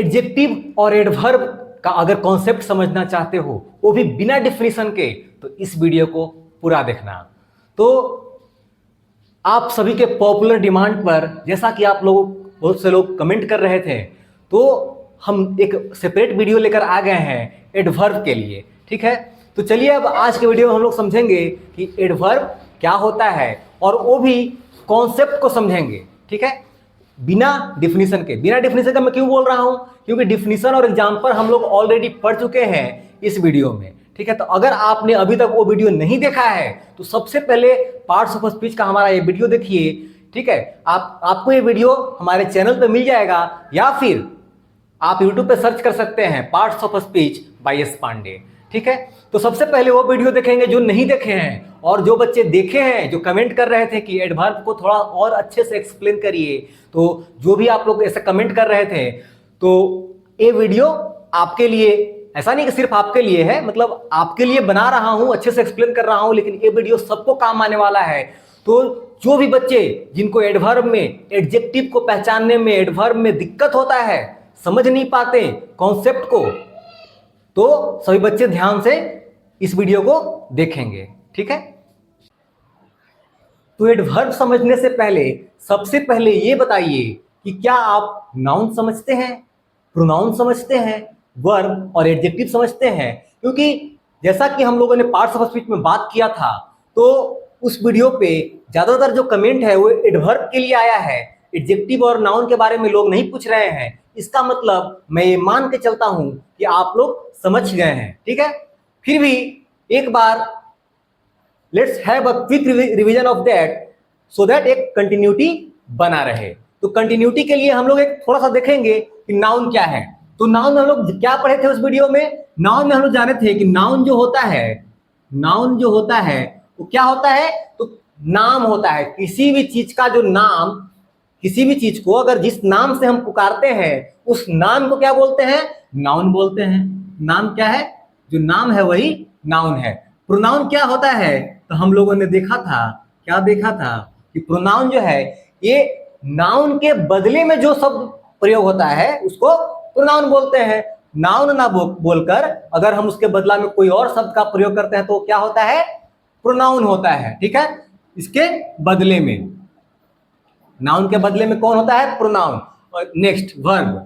Adjective और adverb का अगर कॉन्सेप्ट समझना चाहते हो वो भी बिना डिफिनीशन के, तो इस वीडियो को पूरा देखना। तो आप सभी के पॉपुलर डिमांड पर, जैसा कि आप लोग बहुत से लोग कमेंट कर रहे थे, तो हम एक सेपरेट वीडियो लेकर आ गए हैं एडवर्ब के लिए। ठीक है, तो चलिए अब आज के वीडियो में हम लोग समझेंगे कि एडवर्ब क्या होता है और वो भी कॉन्सेप्ट को समझेंगे। ठीक है, बिना डिफिनीशन के। बिना डिफिनीशन का मैं क्यों बोल रहा हूं? क्योंकि डिफिनीशन और एग्जाम्पल हम लोग ऑलरेडी पढ़ चुके हैं इस वीडियो में। ठीक है, तो अगर आपने अभी तक वो वीडियो नहीं देखा है तो सबसे पहले पार्ट्स ऑफ स्पीच का हमारा ये वीडियो देखिए। ठीक है, आपको ये वीडियो हमारे चैनल पे मिल जाएगा या फिर आप यूट्यूब पे सर्च कर सकते हैं parts of speech by S Pandey. ठीक है, तो सबसे पहले वो वीडियो देखेंगे जो नहीं देखे हैं, और जो बच्चे देखे हैं जो कमेंट कर रहे थे कि एडवर्ब को थोड़ा और अच्छे से एक्सप्लेन करिए, तो जो भी आप लोग ऐसे कमेंट कर रहे थे, तो ये वीडियो आपके लिए, ऐसा नहीं कि सिर्फ आपके लिए है, मतलब आपके लिए बना रहा हूं, अच्छे से एक्सप्लेन कर रहा हूं, लेकिन ये वीडियो सबको काम आने वाला है। तो जो भी बच्चे जिनको एडवर्ब में एडजेक्टिव को पहचानने में, एडवर्ब में दिक्कत होता है, समझ नहीं पाते कॉन्सेप्ट को, तो सभी बच्चे ध्यान से इस वीडियो को देखेंगे। ठीक है, तो एडवर्ब समझने से पहले सबसे पहले ये बताइए कि क्या आप नाउन समझते हैं, प्रोनाउन समझते हैं, वर्ब और एडजेक्टिव समझते हैं? क्योंकि जैसा कि हम लोगों ने पार्ट्स ऑफ स्पीच में बात किया था, तो उस वीडियो पे ज्यादातर जो कमेंट है वो एडवर्ब के लिए आया है, एडजेक्टिव और नाउन के बारे में लोग नहीं पूछ रहे हैं। इसका मतलब मैं ये मान के चलता हूं कि आप लोग समझ गए हैं। ठीक है, फिर भी एक बार let's have a quick revision of that, so that एक कंटिन्यूटी बना रहे। तो कंटिन्यूटी के लिए हम लोग एक थोड़ा सा देखेंगे कि नाउन क्या है। तो नाउन में हम लोग क्या पढ़े थे उस वीडियो में? नाउन में हम लोग जाने थे कि नाउन जो होता है, नाउन जो होता है वो क्या होता है? तो नाम होता है, किसी भी चीज का जो नाम, किसी भी चीज को अगर जिस नाम से हम पुकारते हैं उस नाम को क्या बोलते हैं? नाउन बोलते हैं। नाम क्या है? जो नाम है वही नाउन है। प्रोनाउन क्या होता है? तो हम लोगों ने देखा था, क्या देखा था कि प्रोनाउन जो है ये नाउन के बदले में जो शब्द प्रयोग होता है उसको प्रोनाउन बोलते हैं। नाउन ना बोलकर अगर हम उसके बदला में कोई और शब्द का प्रयोग करते हैं तो क्या होता है? प्रोनाउन होता है। ठीक है, इसके बदले में, नाउन के बदले में कौन होता है? प्रोनाउन। और नेक्स्ट वर्ब।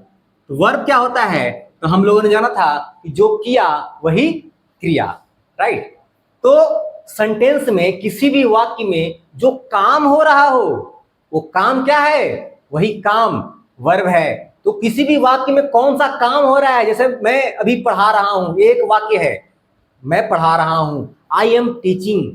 तो वर्ब क्या होता है? तो हम लोगों ने जाना था कि जो किया वही क्रिया, राइट। तो सेंटेंस में, किसी भी वाक्य में जो काम हो रहा हो वो काम क्या है? वही काम वर्ब है। तो किसी भी वाक्य में कौन सा काम हो रहा है? जैसे मैं अभी पढ़ा रहा हूं, एक वाक्य है, मैं पढ़ा रहा हूं, आई एम टीचिंग।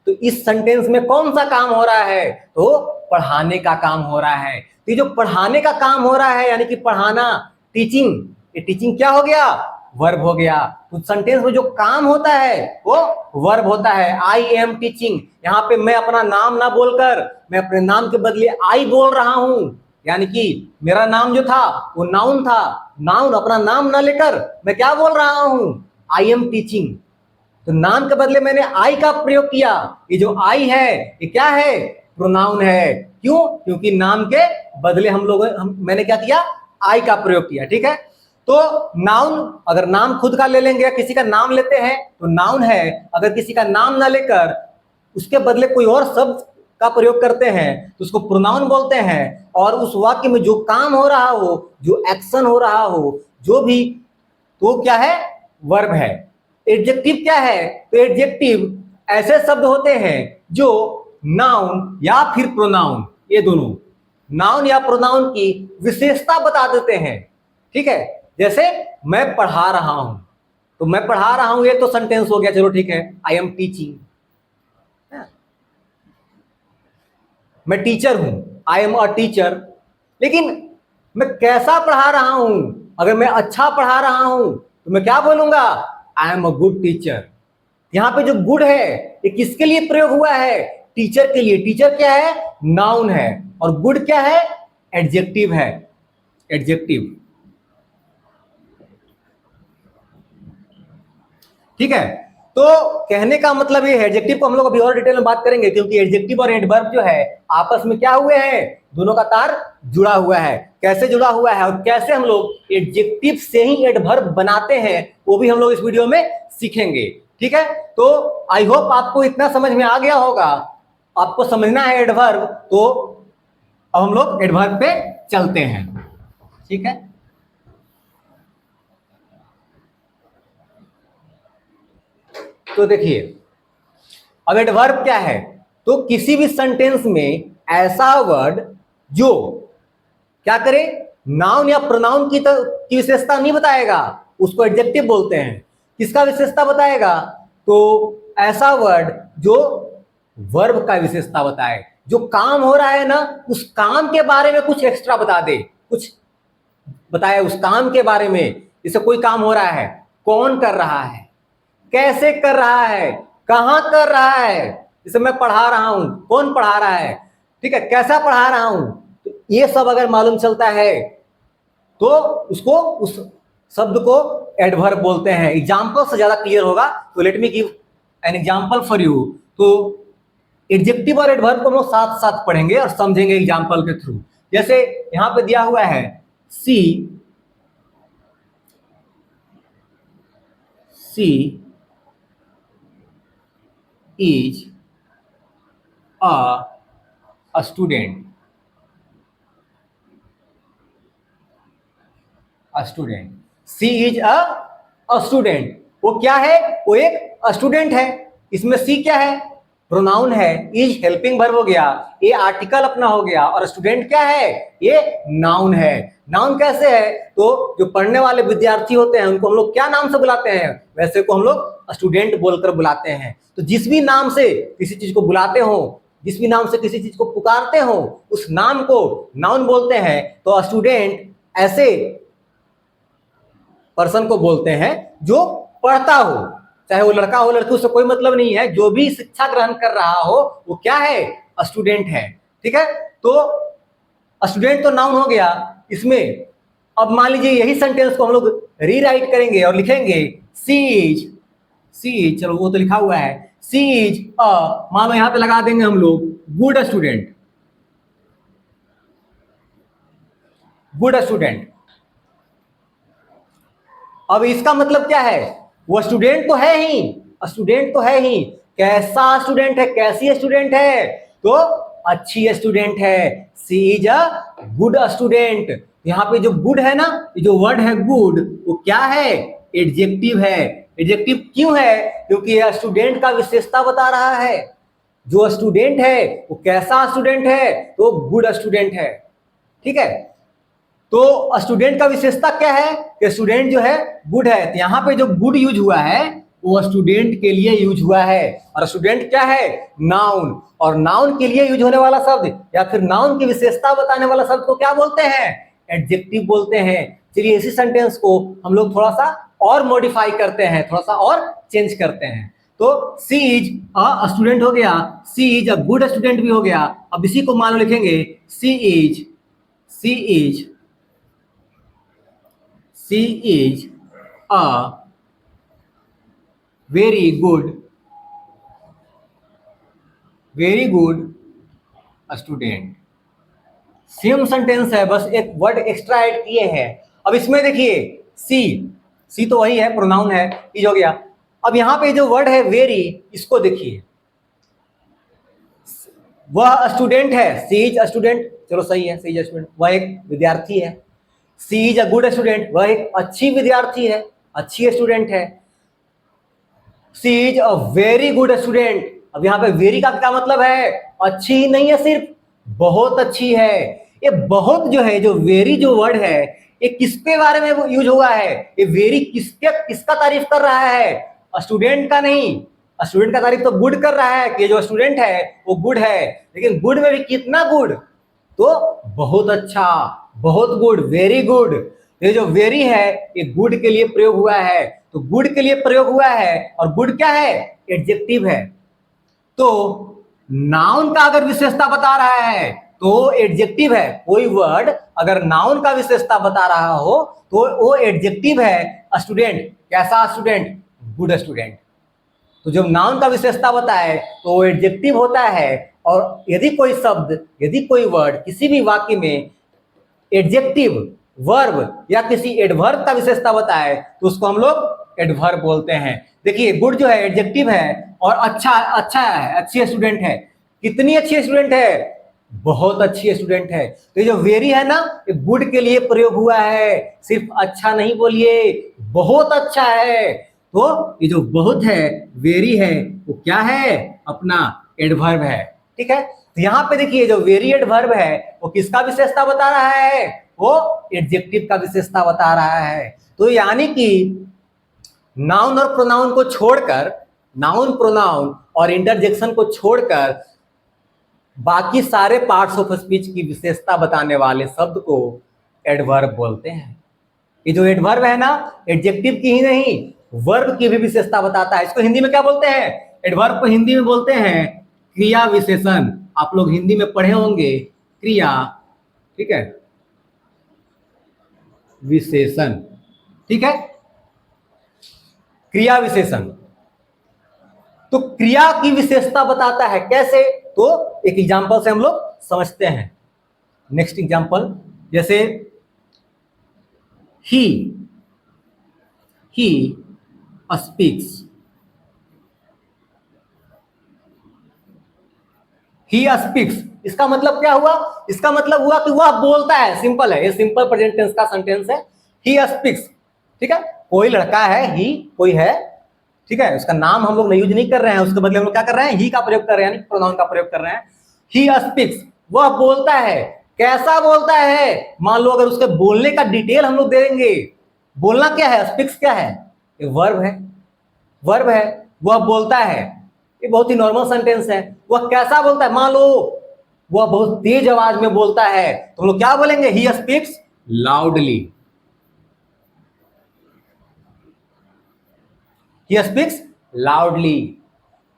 तो इस सेंटेंस में कौन सा काम हो रहा है? तो पढ़ाने का काम हो रहा है। तो जो पढ़ाने का काम हो रहा है यानी कि पढ़ाना, टीचिंग, ये टीचिंग क्या हो गया? वर्ब हो गया। तो सेंटेंस में जो काम होता है वो वर्ब होता है। आई एम टीचिंग, यहाँ पे मैं अपना नाम ना बोलकर मैं अपने नाम के बदले आई बोल रहा हूं, यानी कि मेरा नाम जो था वो नाउन था। नाउन अपना नाम ना लेकर मैं क्या बोल रहा हूं? I am teaching. तो नाम के बदले मैंने आई का प्रयोग किया। ये जो आई है ये क्या है? प्रोनाउन है। क्यों? क्योंकि नाम के बदले मैंने क्या किया? आई का प्रयोग किया। ठीक है, तो नाउन, अगर नाम खुद का ले लेंगे या किसी का नाम लेते हैं तो नाउन है। अगर किसी का नाम ना लेकर उसके बदले कोई और शब्द का प्रयोग करते हैं तो उसको प्रोनाउन बोलते हैं। और उस वाक्य में जो काम हो रहा हो, जो एक्शन हो रहा हो, जो भी, तो क्या है? वर्ब है। एडजेक्टिव क्या है? तो एडजेक्टिव ऐसे शब्द होते हैं जो नाउन या फिर प्रोनाउन, ये दोनों, नाउन या प्रोनाउन की विशेषता बता देते हैं। ठीक है, जैसे मैं पढ़ा रहा हूं, तो मैं पढ़ा रहा हूं ये तो सेंटेंस हो गया, चलो ठीक है, आई एम टीचिंग। मैं टीचर हूं, आई एम अ टीचर। लेकिन मैं कैसा पढ़ा रहा हूं? अगर मैं अच्छा पढ़ा रहा हूं तो मैं क्या बोलूंगा? I am a good teacher. यहाँ पे जो गुड है ये किसके लिए प्रयोग हुआ है? टीचर के लिए। टीचर क्या है? नाउन है। और गुड क्या है? एडजेक्टिव है। एडजेक्टिव, ठीक है। तो कहने का मतलब ये है, एडजेक्टिव को हम लोग अभी और डिटेल में बात करेंगे, क्योंकि एडजेक्टिव और एडवर्ब जो है आपस में क्या हुए हैं? दोनों का तार जुड़ा हुआ है। कैसे जुड़ा हुआ है और कैसे हम लोग एडजेक्टिव से ही एडवर्ब बनाते हैं वो भी हम लोग इस वीडियो में सीखेंगे। ठीक है, तो आई होप आपको इतना समझ में आ गया होगा। आपको समझना है एडवर्ब, तो अब हम लोग एडवर्ब पे चलते हैं। ठीक है, तो देखिए अब एडवर्ब क्या है, तो किसी भी सेंटेंस में ऐसा वर्ड जो क्या करे, नाउन या प्रोनाउन की विशेषता नहीं बताएगा उसको एडजेक्टिव बोलते हैं। किसका विशेषता बताएगा, तो ऐसा वर्ड जो वर्ब का विशेषता बताए, जो काम हो रहा है ना उस काम के बारे में कुछ एक्स्ट्रा बता दे, कुछ बताए उस काम के बारे में। जैसे कोई काम हो रहा है, कौन कर रहा है, कैसे कर रहा है, कहां कर रहा है। जैसे मैं पढ़ा रहा हूं, कौन पढ़ा रहा है, ठीक है, कैसा पढ़ा रहा हूं, तो ये सब अगर मालूम चलता है तो उसको, उस शब्द को एडवर्ब बोलते हैं। एग्जाम्पल से ज्यादा क्लियर होगा, तो let me give an example for you. तो एडजेक्टिव और एडवर्ब को हम लोग साथ साथ पढ़ेंगे और समझेंगे एग्जाम्पल के थ्रू। जैसे यहां पे दिया हुआ है she is a student, she is a student. वो क्या है, वो एक स्टूडेंट है। इसमें सी क्या है, प्रोनाउन है, इज हेल्पिंग वर्ब हो गया, ये आर्टिकल अपना हो गया, और स्टूडेंट क्या है, ये नाउन है। नाउन कैसे है, तो जो पढ़ने वाले विद्यार्थी होते हैं उनको हम लोग क्या नाम से बुलाते हैं, वैसे को हम लोग स्टूडेंट बोलकर बुलाते हैं। तो जिस भी नाम से किसी चीज को बुलाते हो, जिस भी नाम से किसी चीज को पुकारते हो, उस नाम को नाउन बोलते हैं। तो स्टूडेंट ऐसे पर्सन को बोलते हैं जो पढ़ता हो, चाहे वो लड़का हो लड़की, उससे कोई मतलब नहीं है, जो भी शिक्षा ग्रहण कर रहा हो वो क्या है, स्टूडेंट है। ठीक है, तो स्टूडेंट तो नाउन हो गया। इसमें अब मान लीजिए यही सेंटेंस को हम लोग रीराइट करेंगे और लिखेंगे सी इज, चलो वो तो लिखा हुआ है, सी इज मान लो यहां पे लगा देंगे हम लोग गुड स्टूडेंट, गुड स्टूडेंट। अब इसका मतलब क्या है, वो स्टूडेंट तो है ही, स्टूडेंट तो है ही, कैसा स्टूडेंट है, कैसी स्टूडेंट है, तो अच्छी स्टूडेंट है। She is a good student. यहाँ पे जो गुड है ना, ये जो वर्ड है गुड, वो क्या है, एडजेक्टिव है। एडजेक्टिव क्यों है, क्योंकि यह स्टूडेंट का विशेषता बता रहा है। जो स्टूडेंट है वो कैसा स्टूडेंट है, तो गुड स्टूडेंट है। ठीक है, तो स्टूडेंट का विशेषता क्या है कि स्टूडेंट जो है गुड है। तो यहाँ पे जो गुड यूज हुआ है वो स्टूडेंट के लिए यूज हुआ है, और स्टूडेंट क्या है, नाउन। और नाउन के लिए यूज होने वाला शब्द या फिर नाउन की विशेषता बताने वाला शब्द को क्या बोलते हैं, एडजेक्टिव बोलते हैं। चलिए इसी सेंटेंस को हम लोग थोड़ा सा और मॉडिफाई करते हैं, थोड़ा सा और चेंज करते हैं। तो सी इज अ स्टूडेंट हो गया, she is a good student भी हो गया। अब इसी को मान लो लिखेंगे she is a very good student. Same sentence है, बस एक वर्ड एक्स्ट्रा ऐड किए हैं। अब इसमें देखिए सी तो वही है, प्रोनाउन है, इज हो गया। अब यहाँ पे जो वर्ड है वेरी, इसको देखिए, वह स्टूडेंट है, सी इज स्टूडेंट, चलो सही है, सी इज स्टूडेंट, वह एक विद्यार्थी है। She is a good student, वह एक अच्छी विद्यार्थी है, अच्छी स्टूडेंट है। She is a very good student. अब यहाँ पे वेरी का क्या मतलब है, अच्छी ही नहीं है, सिर्फ बहुत अच्छी है। ये बहुत जो है, जो वेरी जो वर्ड है, ये किसके बारे में यूज हुआ है, ये वेरी किसका तारीफ कर रहा है, स्टूडेंट का नहीं। स्टूडेंट का तारीफ तो गुड कर रहा है कि जो स्टूडेंट है वो गुड है, लेकिन गुड में भी कितना गुड, तो बहुत अच्छा, बहुत गुड, वेरी गुड। ये जो वेरी है ये गुड के लिए प्रयोग हुआ है, तो गुड के लिए प्रयोग हुआ है, और गुड क्या है, एडजेक्टिव है। तो नाउन का अगर विशेषता बता रहा है तो एडजेक्टिव है। कोई वर्ड अगर नाउन का विशेषता बता रहा हो तो वो एडजेक्टिव है। स्टूडेंट, कैसा स्टूडेंट, गुड स्टूडेंट। तो जब नाउन का विशेषता बताए तो वो एडजेक्टिव होता है। और यदि कोई शब्द, यदि कोई वर्ड किसी भी वाक्य में एडजेक्टिव, वर्ब या किसी एडवर्ब का विशेषता बताए तो उसको हम लोग एडवर्ब बोलते हैं। देखिए गुड जो है एडजेक्टिव है और अच्छा है, अच्छी स्टूडेंट है। कितनी अच्छी स्टूडेंट है? बहुत अच्छी स्टूडेंट है। तो ये जो वेरी है ना, ये गुड के लिए प्रयोग हुआ है, सिर्फ अच्छा नहीं बोलिए, बहुत अच्छा है। तो ये जो बहुत है, वेरी है, वो क्या है? अपना एडवर्ब है। ठीक है, तो यहां पे देखिए जो वेरी एडवर्ब है वो किसका विशेषता बता रहा है? वो एडजेक्टिव का विशेषता बता रहा है। तो यानी कि नाउन और प्रोनाउन को छोड़कर, नाउन प्रोनाउन और इंटरजेक्शन को छोड़कर बाकी सारे पार्ट्स ऑफ स्पीच की विशेषता बताने वाले शब्द को एडवर्ब बोलते हैं। ये जो एडवर्ब है ना, एडजेक्टिव की ही नहीं, वर्ब की भी विशेषता बताता है। इसको हिंदी में क्या बोलते हैं? एडवर्ब को हिंदी में बोलते हैं क्रिया विशेषण। आप लोग हिंदी में पढ़े होंगे क्रिया, ठीक है, विशेषण। ठीक है, क्रिया विशेषण। तो क्रिया की विशेषता बताता है कैसे? तो एक एग्जांपल से हम लोग समझते हैं। नेक्स्ट एग्जांपल, जैसे ही स्पीक्स, ही स्पीक्स, इसका मतलब क्या हुआ? इसका मतलब हुआ कि वह बोलता है। सिंपल है, ये सिंपल प्रेजेंट टेंस का सेंटेंस है, ही स्पीक्स। ठीक है, कोई लड़का है, ही कोई है, ठीक है, उसका नाम हम लोग यूज नहीं कर रहे हैं, उसके बदले हम लोग क्या कर रहे हैं? ही का प्रयोग कर रहे हैं, यानी प्रोनाउन का प्रयोग कर रहे हैं। ही स्पीक्स, वह बोलता है। कैसा बोलता है? मान लो अगर उसके बोलने का डिटेल हम लोग देंगे, बोलना क्या है, स्पीक्स क्या है? ये वर्ब है, वर्ब है। वह बोलता है, ये बहुत ही नॉर्मल सेंटेंस है। वह कैसा बोलता है? मान लो वह बहुत तेज आवाज में बोलता है, तो हम लोग क्या बोलेंगे? He speaks loudly. He speaks loudly.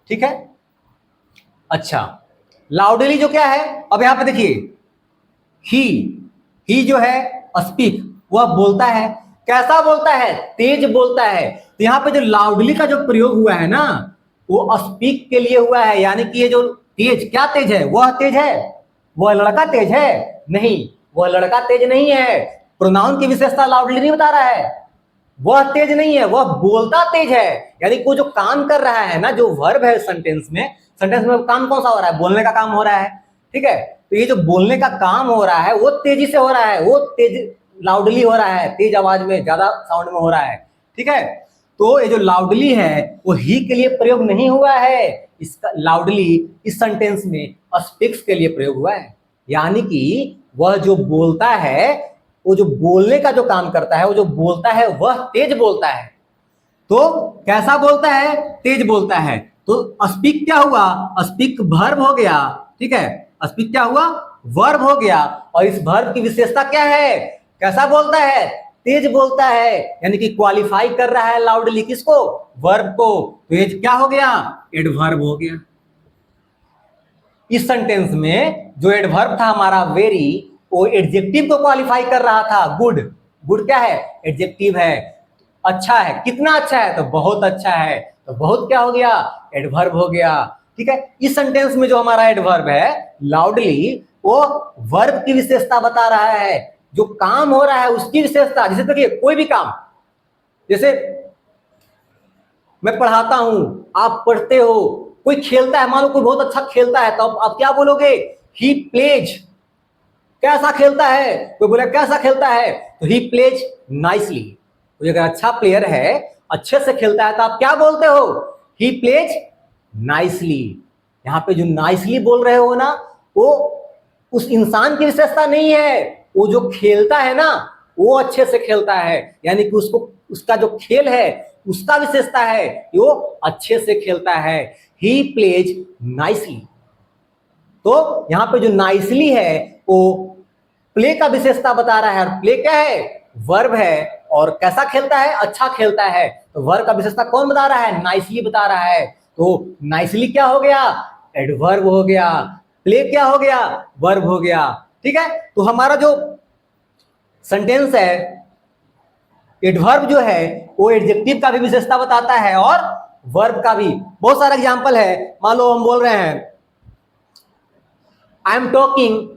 ठीक है, अच्छा, लाउडली जो क्या है? अब यहां पे देखिए, ही जो है स्पीक, वह बोलता है। कैसा बोलता है? तेज बोलता है। तो यहां पे जो लाउडली का जो प्रयोग हुआ है ना, वो स्पीक के लिए हुआ है। यानी कि ये जो तेज, क्या तेज है? वह तेज है? वह लड़का तेज है? नहीं, वह लड़का तेज नहीं है। प्रोनाउन की विशेषता लाउडली नहीं बता रहा है। वह तेज नहीं है, वह बोलता तेज है। यानी कोई जो काम कर रहा है ना, जो वर्ब है सेंटेंस में, सेंटेंस में काम कौन सा हो रहा है? बोलने का काम हो रहा है। ठीक है, तो ये जो बोलने का काम हो रहा है वो तेजी से हो रहा है, वो तेज लाउडली हो रहा है, तेज आवाज में, ज्यादा साउंड में हो रहा है। ठीक है, तो ये जो लाउडली है वो ही के लिए प्रयोग नहीं हुआ है, इसका लाउडली इस सेंटेंस में स्पीक्स के लिए प्रयोग हुआ है। यानी कि वह जो बोलता है, वो जो बोलने का जो काम करता है, वो जो बोलता है वह तेज बोलता है। तो कैसा बोलता है? तेज बोलता है। तो स्पीक क्या हुआ? स्पीक वर्ब हो गया। ठीक है, स्पीक क्या हुआ? वर्ब हो गया। और इस वर्ब की विशेषता क्या है? कैसा बोलता है? तेज बोलता है। यानी कि क्वालिफाई कर रहा है लाउडली, किसको? वर्ब को। तो ये क्या हो गया? एडवर्ब हो गया। इस सेंटेंस में जो एडवर्ब था हमारा वेरी, वो एडजेक्टिव को क्वालिफाई कर रहा था। गुड, गुड क्या है? एडजेक्टिव है। अच्छा है, कितना अच्छा है? तो बहुत अच्छा है। तो बहुत क्या हो गया? एडवर्ब हो गया। ठीक है, इस सेंटेंस में जो हमारा एडवर्ब है लाउडली, वो वर्ब की विशेषता बता रहा है, जो काम हो रहा है उसकी विशेषता। जैसे देखिए कोई भी काम, जैसे मैं पढ़ाता हूं, आप पढ़ते हो, कोई खेलता है, मान लो कोई बहुत अच्छा खेलता है, तो आप क्या बोलोगे? He plays. कैसा खेलता है? कोई बोले कैसा खेलता है? तो ही प्लेज नाइसली। कोई अगर अच्छा प्लेयर है, अच्छे से खेलता है, तो आप क्या बोलते हो? He plays nicely. यहां पे जो नाइसली बोल रहे हो ना, वो उस इंसान की विशेषता नहीं है, वो जो खेलता है ना, वो अच्छे से खेलता है। यानी कि उसको, उसका जो खेल है उसका विशेषता है, वो अच्छे से खेलता है। He plays nicely. तो यहां पे जो नाइसली है वो प्ले का विशेषता बता रहा है। और प्ले क्या है? वर्ब है। और कैसा खेलता है? अच्छा खेलता है। तो वर्ब का विशेषता कौन बता रहा है? नाइसली बता रहा है। तो नाइसली क्या हो गया? एडवर्ब हो गया। प्ले क्या हो गया? वर्ब हो गया। ठीक है, तो हमारा जो सेंटेंस है, एडवर्ब जो है वो एडजेक्टिव का भी विशेषता बताता है और वर्ब का भी। बहुत सारे एग्जांपल है। मान लो हम बोल रहे हैं आई एम टॉकिंग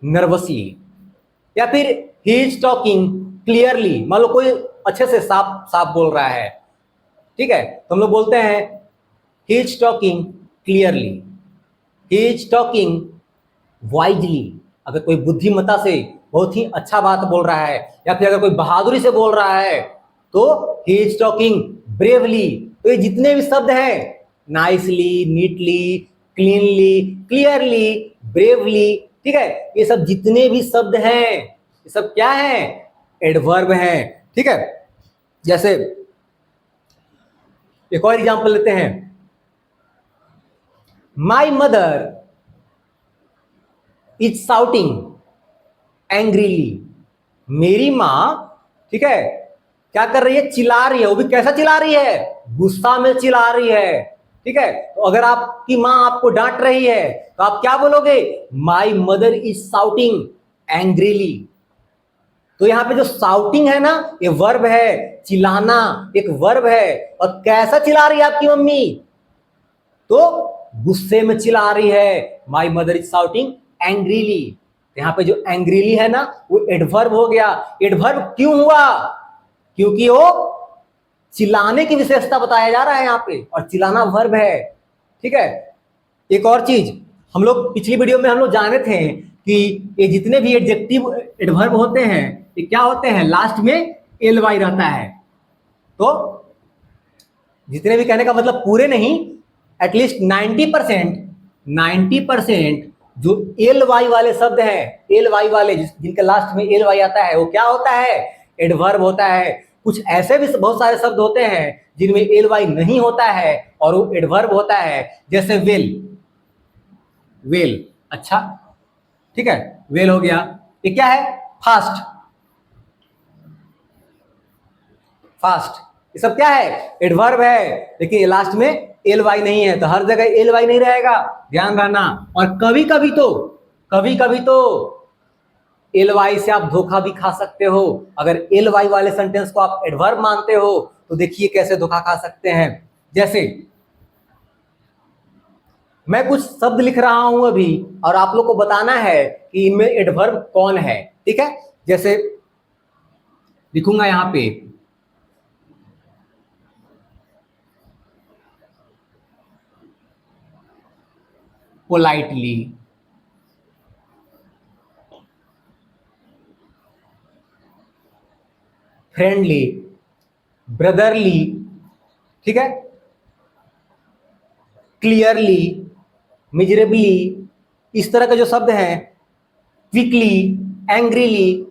नर्वसली। या फिर ही इज टॉकिंग क्लियरली, मान लो कोई अच्छे से साफ साफ बोल रहा है, ठीक है, तो हम लोग बोलते हैं he is talking clearly, he is talking wisely. अगर कोई बुद्धिमत्ता से बहुत ही अच्छा बात बोल रहा है, या फिर अगर कोई बहादुरी से बोल रहा है, तो ही इज टॉकिंग ब्रेवली। तो ये जितने भी शब्द हैं, nicely, neatly, cleanly, clearly, bravely, ठीक है, ये सब जितने भी शब्द हैं, ये सब क्या है? एडवर्ब हैं, ठीक है। जैसे एक और एग्जांपल लेते हैं, my mother is shouting angrily. मेरी माँ, ठीक है, क्या कर रही है? चिल्ला रही है। वो भी कैसा चिल्ला रही है? गुस्सा में चिल्ला रही है, ठीक है। तो अगर आपकी माँ आपको डांट रही है तो आप क्या बोलोगे? My mother is shouting angrily. तो यहां पे जो शाउटिंग है ना, ये वर्ब है, चिल्लाना एक वर्ब है। और कैसा चिल्ला रही है आपकी मम्मी? तो गुस्से में चिल्ला रही है। My mother is shouting angrily. यहाँ पे जो एंग्रीली है ना, वो एडवर्ब हो गया। एडवर्ब क्यों हुआ? क्योंकि वो चिल्लाने की विशेषता बताया जा रहा है यहाँ पे, और चिल्लाना वर्ब है, ठीक है। एक और चीज, हम लोग पिछली वीडियो में हम लोग जाने थे कि ये जितने भी एडजेक्टिव एडवर्ब होते हैं, ये क्या होते हैं? लास्ट में एल वाई रहता है। तो जितने भी, कहने का मतलब पूरे नहीं, एटलीस्ट 90% जो एल वाई वाले शब्द हैं, एल वाई वाले जिनके लास्ट में एल वाई आता है, वो क्या होता है? एडवर्ब होता है। कुछ ऐसे भी बहुत सारे शब्द होते हैं जिनमें एल वाई नहीं होता है और वो एडवर्ब होता है, जैसे वेल। वेल, अच्छा, ठीक है, वेल हो गया। ये क्या है? फास्ट। फास्ट, ये सब क्या है? एडवर्ब है, लेकिन ये लास्ट में एल वाई नहीं है, तो हर जगह एल वाई नहीं रहेगा, ध्यान रखना। और कभी कभी तो एल वाई से आप धोखा भी खा सकते हो। अगर एल वाई वाले सेंटेंस को आप एडवर्ब मानते हो तो देखिए कैसे धोखा खा सकते हैं। जैसे मैं कुछ शब्द लिख रहा हूं अभी, और आप लोग को बताना है कि इनमें एडवर्ब कौन है, ठीक है। जैसे लिखूंगा यहां पे पोलाइटली, फ्रेंडली, ब्रदरली, ठीक है, क्लियरली, मिजरेबली, इस तरह के जो शब्द हैं, quickly, angrily,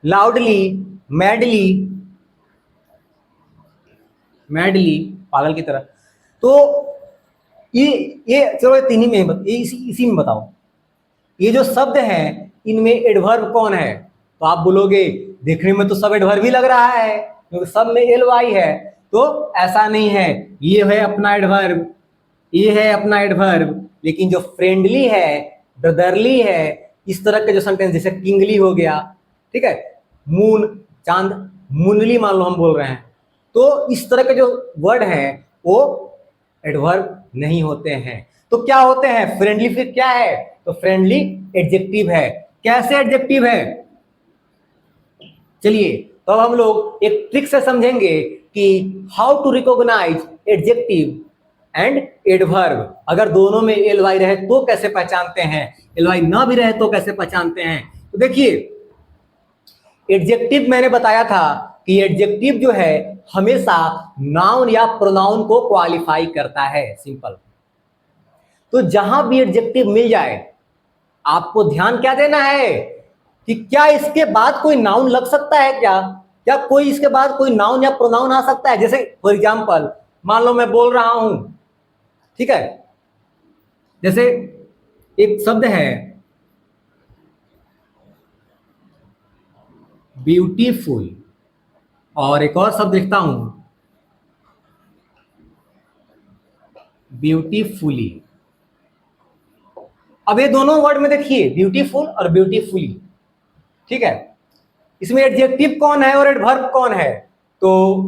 loudly, madly, madly, पागल की तरह। तो ये चलो, ये तीन ही में इसी में बताओ, ये जो शब्द हैं इनमें एडवर्ब कौन है? तो आप बोलोगे देखने में तो सब एडवर्ब ही लग रहा है, क्योंकि सब में एल वाई है। तो ऐसा नहीं है, ये है अपना एडवर्ब, ये है अपना एडवर्ब, लेकिन जो फ्रेंडली है, ब्रदरली है, इस तरह के जो सेंटेंस, जैसे किंगली हो गया, ठीक है, मून, चांद, मूनली मान लो हम बोल रहे हैं, तो इस तरह के जो वर्ड हैं वो एडवर्ब नहीं होते हैं। तो क्या होते हैं? फ्रेंडली फिर क्या है? तो फ्रेंडली एडजेक्टिव है। कैसे एडजेक्टिव है? चलिए, तो अब हम लोग एक ट्रिक से समझेंगे कि how to recognise adjective and adverb. अगर दोनों में एल वाई रहे तो कैसे पहचानते हैं, एल वाई ना भी रहे तो कैसे पहचानते हैं। तो देखिए, एडजेक्टिव मैंने बताया था कि एडजेक्टिव जो है हमेशा नाउन या प्रोनाउन को क्वालिफाई करता है, सिंपल। तो जहां भी एडजेक्टिव मिल जाए, आपको ध्यान क्या देना है कि क्या इसके बाद कोई नाउन लग सकता है? क्या कोई इसके बाद कोई नाउन या प्रोनाउन आ सकता है? जैसे फॉर एग्जांपल, मान लो मैं बोल रहा हूं, ठीक है, जैसे एक शब्द है ब्यूटीफुल, और एक और शब्द लिखता हूं ब्यूटीफुली। अब ये दोनों वर्ड में देखिए, ब्यूटीफुल और ब्यूटीफुली, ठीक है, इसमें एडजेक्टिव कौन है और एडवर्ब कौन है? तो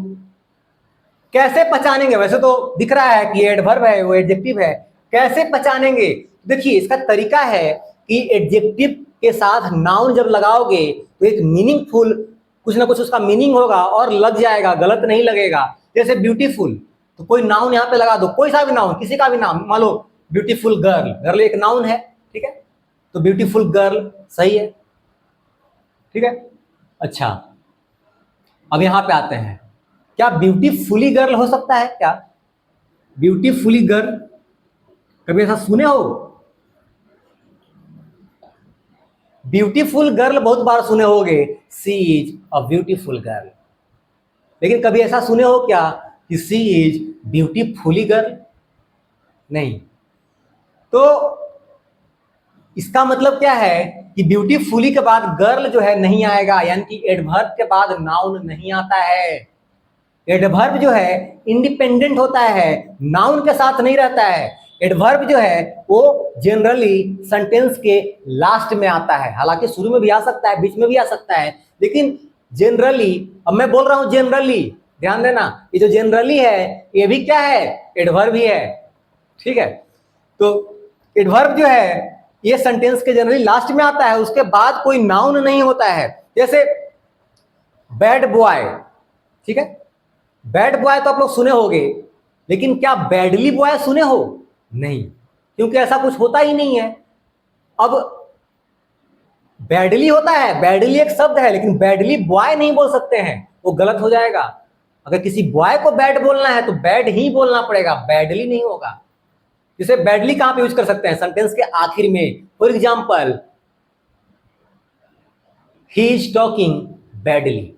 कैसे पहचानेंगे? वैसे तो दिख रहा है कि एडवर्ब है, वो एडजेक्टिव है, कैसे पहचानेंगे? देखिए, इसका तरीका है कि एडजेक्टिव के साथ नाउन जब लगाओगे तो एक मीनिंगफुल, कुछ ना कुछ उसका मीनिंग होगा और लग जाएगा, गलत नहीं लगेगा। जैसे ब्यूटीफुल, तो कोई नाउन यहाँ पे लगा दो, कोई सा भी नाउन, किसी का भी नाम, मान लो ब्यूटीफुल गर्ल, गर्ल एक नाउन है, ठीक है, तो ब्यूटीफुल गर्ल सही है, ठीक है। अच्छा, अब यहां पे आते हैं, क्या ब्यूटीफुली गर्ल हो सकता है क्या? ब्यूटीफुली गर्ल कभी ऐसा सुने हो? ब्यूटीफुल गर्ल बहुत बार सुने होगे, सी इज अ ब्यूटीफुल गर्ल, लेकिन कभी ऐसा सुने हो क्या कि सी इज ब्यूटीफुली गर्ल? नहीं। तो इसका मतलब क्या है कि ब्यूटीफुली के बाद गर्ल जो है नहीं आएगा, यानी कि एडवर्ब के बाद नाउन नहीं आता है। एडवर्ब जो है इंडिपेंडेंट होता है, नाउन के साथ नहीं रहता है। एडवर्ब जो है वो जनरली सेंटेंस के लास्ट में आता है, हालांकि शुरू में भी आ सकता है, बीच में भी आ सकता है, लेकिन जनरली, अब मैं बोल रहा हूं जनरली, ध्यान देना, ये जो जनरली है ये भी क्या है? एडवर्ब ही है, ठीक है। तो एडवर्ब जो है ये सेंटेंस के जनरली लास्ट में आता है, उसके बाद कोई नाउन नहीं होता है। जैसे बैड बॉय, ठीक है, बैड बॉय तो आप लोग सुने होंगे, लेकिन क्या बैडली बॉय सुने हो? नहीं, क्योंकि ऐसा कुछ होता ही नहीं है। अब बैडली होता है, बैडली एक शब्द है, लेकिन बैडली बॉय नहीं बोल सकते हैं, वो गलत हो जाएगा। अगर किसी बॉय को बैड बोलना है तो बैड ही बोलना पड़ेगा, बैडली नहीं होगा। जैसे बैडली कहां पे यूज कर सकते हैं? सेंटेंस के आखिर में। For example, he is talking badly.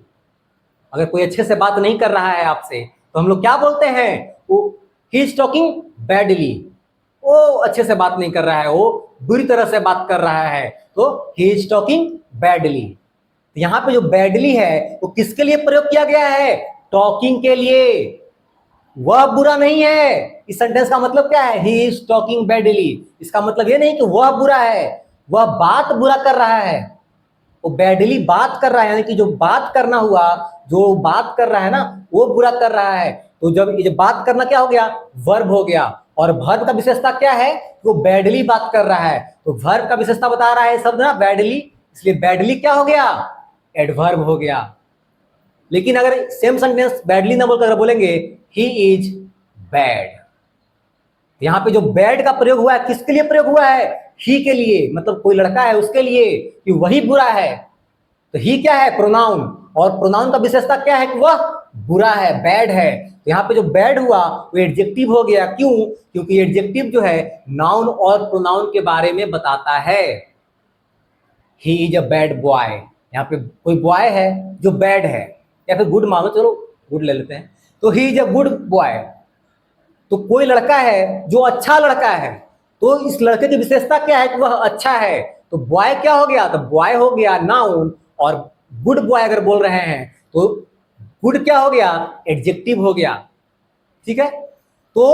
अगर कोई अच्छे से बात नहीं कर रहा है आपसे तो हम लोग क्या बोलते हैं? वो ही इज टॉकिंग बैडली, वो अच्छे से बात नहीं कर रहा है, वो बुरी तरह से बात कर रहा है, तो ही इज टॉकिंग बैडली। तो यहां पे जो बैडली है वो किसके लिए प्रयोग किया गया है? टॉकिंग के लिए। वह बुरा नहीं है। इस सेंटेंस का मतलब क्या है? He is talking badly. इसका मतलब ये नहीं कि वह बुरा है, वह बात बुरा कर रहा है, वो बैडली बात कर रहा है, यानी कि जो बात करना हुआ, जो बात कर रहा है ना, वो बुरा कर रहा है। तो जब ये बात करना क्या हो गया? वर्ब हो गया। और वर्ब का विशेषता क्या है? वो बैडली बात कर रहा है, तो वर्ब का विशेषता बता रहा है शब्द ना बैडली, इसलिए बैडली क्या हो गया? एडवर्ब हो गया। लेकिन अगर सेम सेंटेंस बैडली ना बोलकर बोलेंगे ही इज बैड, यहां पे जो बैड का प्रयोग हुआ है किसके लिए प्रयोग हुआ है? ही के लिए, मतलब कोई लड़का है उसके लिए कि वही बुरा है। तो ही क्या है? प्रोनाउन, और प्रोनाउन का विशेषता क्या है? कि वह बुरा है, बैड है। तो यहाँ पे जो बैड हुआ वो एडजेक्टिव हो गया। क्यों? क्योंकि एडजेक्टिव जो है नाउन और प्रोनाउन के बारे में बताता है। He is a bad boy, यहाँ पे कोई बॉय है जो बैड है, या फिर गुड मानो, चलो गुड ले लेते हैं, तो he is a good boy, तो कोई लड़का है जो अच्छा लड़का है, तो इस लड़के की विशेषता क्या है? कि वह अच्छा है। तो बॉय क्या हो गया? तो बॉय हो गया नाउन, और गुड बॉय अगर बोल रहे हैं तो गुड क्या हो गया? एडजेक्टिव हो गया, ठीक है। तो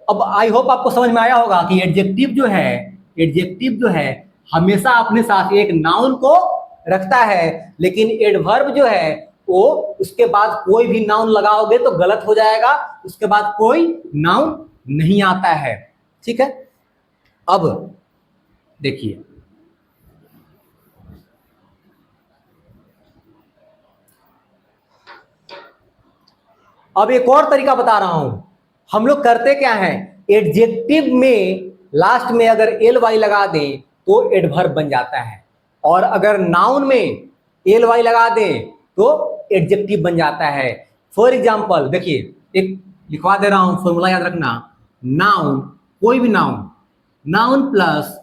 अब आई होप आपको समझ में आया होगा कि एडजेक्टिव जो है, एडजेक्टिव जो है हमेशा अपने साथ एक नाउन को रखता है, लेकिन एडवर्ब जो है वो उसके बाद कोई भी नाउन लगाओगे तो गलत हो जाएगा, उसके बाद कोई नाउन नहीं आता है, ठीक है। अब देखिए, अब एक और तरीका बता रहा हूं। हम लोग करते क्या है? एडजेक्टिव में लास्ट में अगर एल वाई लगा दें तो एडवर्ब बन जाता है, और अगर नाउन में एल वाई लगा दें तो एडजेक्टिव बन जाता है। फॉर एग्जाम्पल देखिए, एक लिखवा दे रहा हूं, फॉर्मूला याद रखना। नाउन, कोई भी noun, noun plus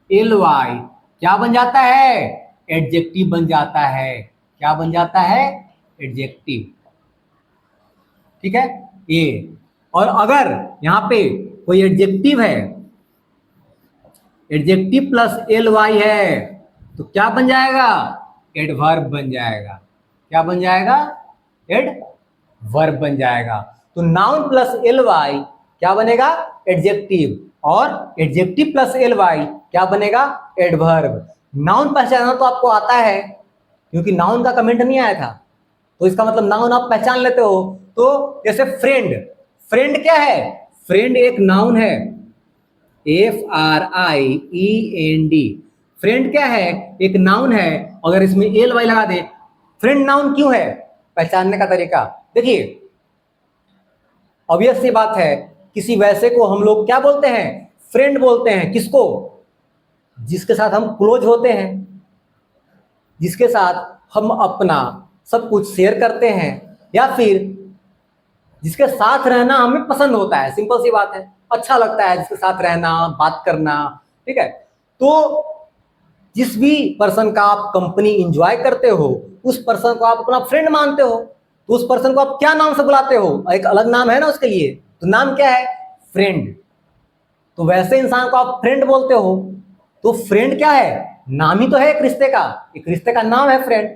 L Y क्या बन जाता है? एडजेक्टिव बन जाता है। क्या बन जाता है? एडजेक्टिव, ठीक है ये। और अगर यहाँ पे कोई एडजेक्टिव है, एडजेक्टिव प्लस एल वाई है, तो क्या बन जाएगा? एडवर्ब बन जाएगा। क्या बन जाएगा? एडवर्ब बन जाएगा। तो नाउन प्लस एल वाई क्या बनेगा? एडजेक्टिव, और एडजेक्टिव प्लस एल वाई क्या बनेगा? एडवर्ब। नाउन पहचानना तो आपको आता है, क्योंकि नाउन का कमेंट नहीं आया था, तो इसका मतलब नाउन आप पहचान लेते हो। तो जैसे फ्रेंड, फ्रेंड क्या है? फ्रेंड एक नाउन है, FRIEND, फ्रेंड क्या है? एक नाउन है। अगर इसमें एल वाई लगा दे, फ्रेंड नाउन क्यों है? पहचानने का तरीका देखिए, ऑब्वियस सी बात है, किसी वैसे को हम लोग क्या बोलते हैं? फ्रेंड बोलते हैं। किसको? जिसके साथ हम क्लोज होते हैं, जिसके साथ हम अपना सब कुछ शेयर करते हैं, या फिर जिसके साथ रहना हमें पसंद होता है। सिंपल सी बात है, अच्छा लगता है जिसके साथ रहना, बात करना। ठीक है, तो जिस भी पर्सन का आप कंपनी इंजॉय करते हो, उस पर्सन को आप अपना फ्रेंड मानते हो, तो उस पर्सन को आप क्या नाम से बुलाते हो? एक अलग नाम है ना उसके लिए, तो नाम क्या है? फ्रेंड। तो वैसे इंसान को आप फ्रेंड बोलते हो, तो फ्रेंड क्या है? नाम ही तो है एक रिश्ते का, एक रिश्ते का नाम है फ्रेंड।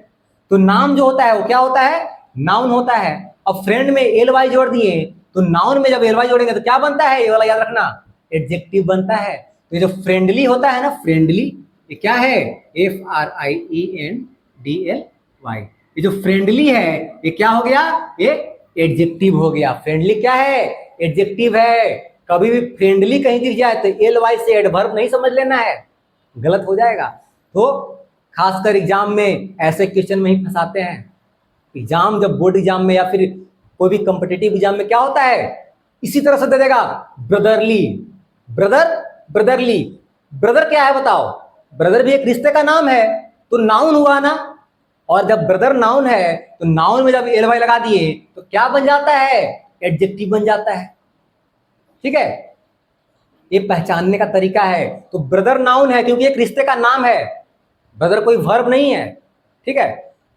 तो नाम जो होता है वो क्या होता है? नाउन होता है। अब फ्रेंड में एल वाई जोड़ दिए, तो नाउन में जब एल वाई जोड़ेंगे तो क्या बनता है? ये वाला याद रखना, एडजेक्टिव बनता है। तो ये जो फ्रेंडली होता है ना, फ्रेंडली, ये क्या है? FRIENDLY। ये जो फ्रेंडली है, ये क्या हो गया? ये एडजेक्टिव हो गया। फ्रेंडली क्या है? एडजेक्टिव है। कभी भी फ्रेंडली कहीं दिख जाए तो एल वाई से एडवर्ब नहीं समझ लेना है, गलत हो जाएगा। तो खासकर एग्जाम में ऐसे क्वेश्चन में ही फंसाते हैं। एग्जाम जब बोर्ड एग्जाम में या फिर कोई भी कॉम्पिटिटिव एग्जाम में क्या होता है? इसी तरह से दे देगा, ब्रदरली, ब्रदर, ब्रदरली। ब्रदर क्या है बताओ? ब्रदर भी एक रिश्ते का नाम है, तो नाउन हुआ ना। और जब ब्रदर नाउन है, तो नाउन में जब एल वाई लगा दिए तो क्या बन जाता है? एडजेक्टिव बन जाता है। ठीक है, ये पहचानने का तरीका है। तो ब्रदर नाउन है क्योंकि एक रिश्ते का नाम है, ब्रदर कोई वर्ब नहीं है। ठीक है,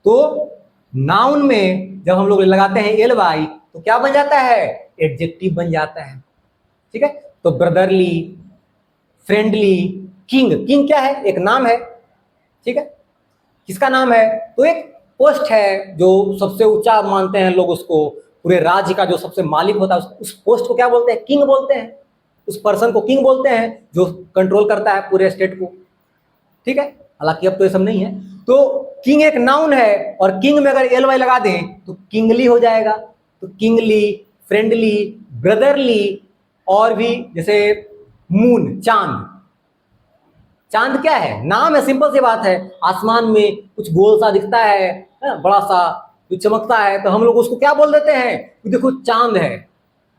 तो नाउन में जब हम लोग लगाते हैं एल वाई तो क्या बन जाता है? एडजेक्टिव बन जाता है। ठीक है, तो ब्रदरली, फ्रेंडली, किंग, किंग क्या है? एक नाम है। ठीक है, किसका नाम है? तो एक पोस्ट है जो सबसे ऊंचा मानते हैं लोग उसको, पूरे राज्य का जो सबसे मालिक होता है उस पोस्ट को क्या बोलते हैं? किंग बोलते हैं। उस पर्सन को किंग बोलते हैं जो कंट्रोल करता है पूरे स्टेट को। ठीक है, हालांकि अब तो ये सब नहीं है। तो किंग एक नाउन है, और किंग में अगर एल वाई लगा दें तो किंगली हो जाएगा। तो किंगली, फ्रेंडली, ब्रदरली, और भी जैसे मून, चांद। चांद क्या है? नाम है, सिंपल सी बात है। आसमान में कुछ गोल सा दिखता है बड़ा सा, जो चमकता है, तो हम लोग उसको क्या बोल देते हैं कि देखो चांद है।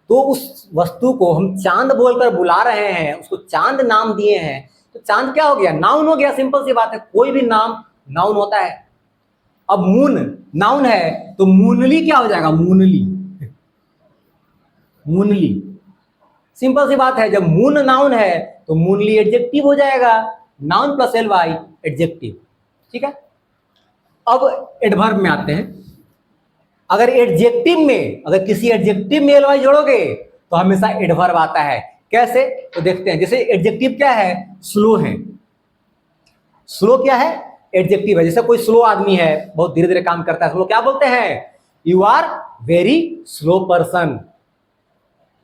तो उस वस्तु को हम चांद बोलकर बुला रहे हैं, उसको चांद नाम दिए हैं, तो चांद क्या हो गया? नाउन हो गया। सिंपल सी बात है, कोई भी नाम नाउन होता है। अब मून नाउन है, तो मूनली क्या हो जाएगा? मूनली, मूनली। सिंपल सी बात है, जब मून नाउन है तो मूनली एडजेक्टिव हो जाएगा। Noun plus L Y adjective. ठीक है, अब एडवर्ब में आते हैं। अगर एडजेक्टिव में, अगर किसी एडजेक्टिव में एल वाई जोड़ोगे तो हमेशा एडवर्ब आता है। कैसे? तो देखते हैं। जैसे एडजेक्टिव क्या है? स्लो है। स्लो क्या है? एडजेक्टिव है। जैसे कोई स्लो आदमी है, बहुत धीरे धीरे काम करता है, स्लो क्या बोलते हैं? You are very slow person,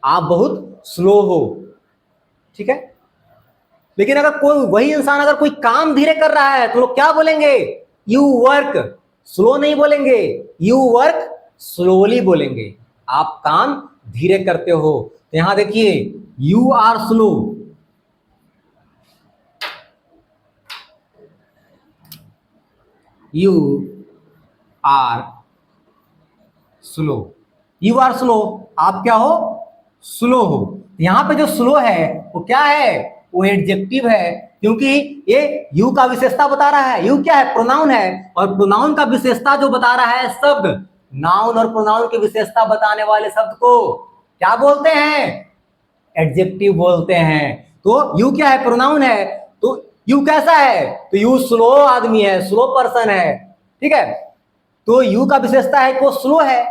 आप बहुत स्लो हो। ठीक है, लेकिन अगर कोई वही इंसान अगर कोई काम धीरे कर रहा है तो लोग क्या बोलेंगे? यू वर्क स्लो नहीं बोलेंगे, यू वर्क स्लोली बोलेंगे। आप काम धीरे करते हो। तो यहां देखिए, you are slow, you are slow, you are slow, आप क्या हो? स्लो हो। यहां पे जो स्लो है वो क्या है? वो एडजेक्टिव है, क्योंकि ये यू का विशेषता बता रहा है। यू क्या है? प्रोनाउन है, और प्रोनाउन का विशेषता जो बता रहा है शब्द, नाउन और प्रोनाउन की विशेषता बताने वाले शब्द को क्या बोलते हैं? एडजेक्टिव बोलते हैं। तो यू क्या है? प्रोनाउन है। तो यू कैसा है? तो यू स्लो आदमी है, स्लो पर्सन है। ठीक है, तो यू का विशेषता है कि वो स्लो है।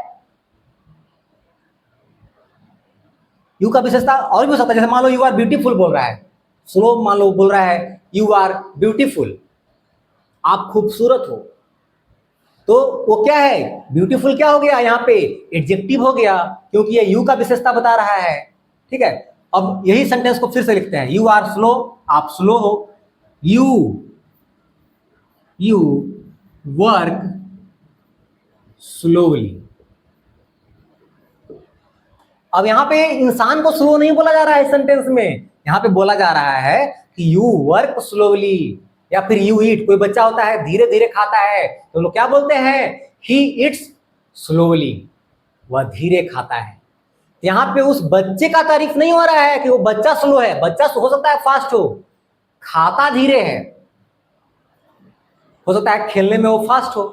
यू का विशेषता और भी हो सकता है, जैसे मान लो यू आर ब्यूटीफुल बोल रहा है, स्लो मान लो बोल रहा है यू आर ब्यूटीफुल, आप खूबसूरत हो। तो वो क्या है? ब्यूटीफुल क्या हो गया? यहाँ पे एडजेक्टिव हो गया, क्योंकि ये यू का विशेषता बता रहा है। ठीक है, अब यही सेंटेंस को फिर से लिखते हैं। यू आर स्लो, आप स्लो हो। You you work slowly. अब यहाँ पे इंसान को स्लो नहीं बोला जा रहा है इस सेंटेंस में, यहाँ पे बोला जा रहा है कि यू वर्क स्लोली, या फिर यू ईट, कोई बच्चा होता है धीरे धीरे खाता है तो लोग क्या बोलते हैं, ही ईट्स स्लोली, वह धीरे खाता है। यहाँ पे उस बच्चे का तारीफ नहीं हो रहा है कि वो बच्चा स्लो है, बच्चा हो सकता है फास्ट हो, खाता धीरे है, हो सकता है खेलने में वो फास्ट हो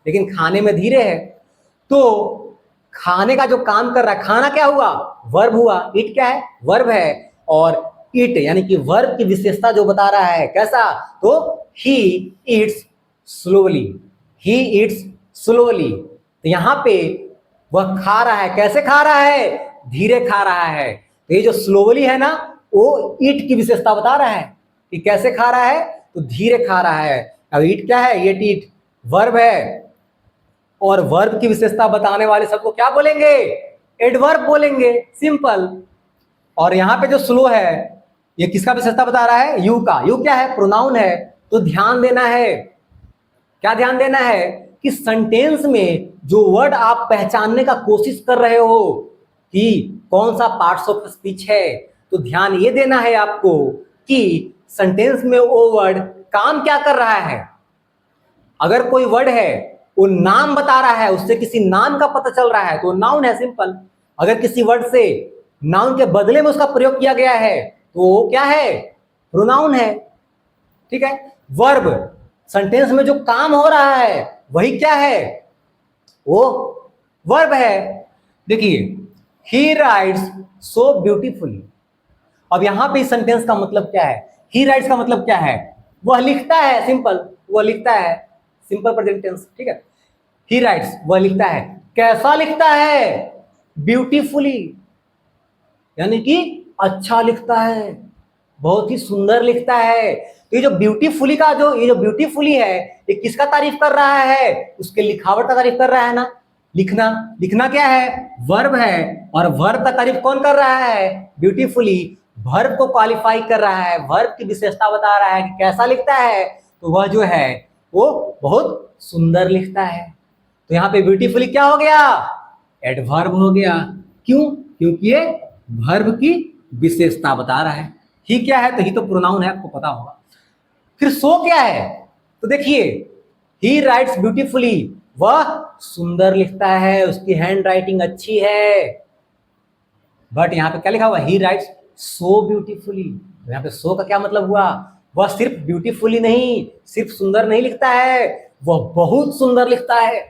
लेकिन खाने में धीरे है। तो खाने का जो काम कर रहा है, खाना क्या हुआ, वर्ब हुआ, ईट क्या है, वर्ब है, और ईट यानी कि वर्ब की विशेषता जो बता रहा है कैसा, तो he eats slowly, he eats slowly. तो यहाँ पे वह खा रहा है, कैसे खा रहा है, धीरे खा रहा है। तो ये जो स्लोली है ना, वो ईट की विशेषता बता रहा है कि कैसे खा रहा है, तो धीरे खा रहा है। अब ईट क्या है, ये ईट वर्ब है, और वर्ब की विशेषता बताने वाले सबको क्या बोलेंगे, एडवर्ब बोलेंगे, सिंपल। और यहाँ पे जो स्लो है ये किसका विशेषता बता रहा है, यू का। यू क्या है, प्रोनाउन है। तो ध्यान देना है, क्या ध्यान देना है कि सेंटेंस में जो वर्ड आप पहचानने का कोशिश कर रहे हो कि कौन सा पार्ट्स ऑफ स्पीच है, तो ध्यान ये देना है आपको कि सेंटेंस में वो वर्ड काम क्या कर रहा है। अगर कोई वर्ड है वो नाम बता रहा है, उससे किसी नाम का पता चल रहा है तो नाउन है, सिंपल। अगर किसी वर्ड से नाउन के बदले में उसका प्रयोग किया गया है तो वो क्या है, प्रोनाउन है, ठीक है। वर्ब, सेंटेंस में जो काम हो रहा है वही क्या है, वो वर्ब है। देखिए, ही राइट्स सो ब्यूटीफुली। अब यहां पे इस सेंटेंस का मतलब क्या है, ही राइट्स का मतलब क्या है, वह लिखता है, सिंपल, वह लिखता है, सिंपल प्रेजेंट टेंस, ठीक है। ही राइट्स, वह लिखता है, कैसा लिखता है, ब्यूटीफुली, यानी कि अच्छा लिखता है, बहुत ही सुंदर लिखता है। तो ये जो ब्यूटीफुली का जो ये जो ब्यूटीफुली है ये किसका तारीफ कर रहा है, उसके लिखावट का तारीफ कर रहा है ना। लिखना, लिखना क्या है, वर्ब है, और वर्ब का तारीफ कौन कर रहा है, ब्यूटीफुली। वर्ब को क्वालिफाई कर रहा है, वर्ब की विशेषता बता रहा है कि कैसा लिखता है, तो वह जो है वो बहुत सुंदर लिखता है। तो यहाँ पे ब्यूटीफुली क्या हो गया, एडवर्ब हो गया। क्यों, क्योंकि ये वर्ब की विशेषता बता रहा है। ही क्या है, तो ही तो प्रोनाउन है, आपको पता होगा। फिर सो क्या है, तो देखिए, ही राइट्स ब्यूटीफुली, वह सुंदर लिखता है, उसकी हैंड राइटिंग अच्छी है। बट यहाँ पे क्या लिखा हुआ, ही राइट्स सो ब्यूटीफुली। तो यहाँ पे सो का क्या मतलब हुआ, वह सिर्फ ब्यूटीफुली नहीं, सिर्फ सुंदर नहीं लिखता है, वह बहुत सुंदर लिखता है,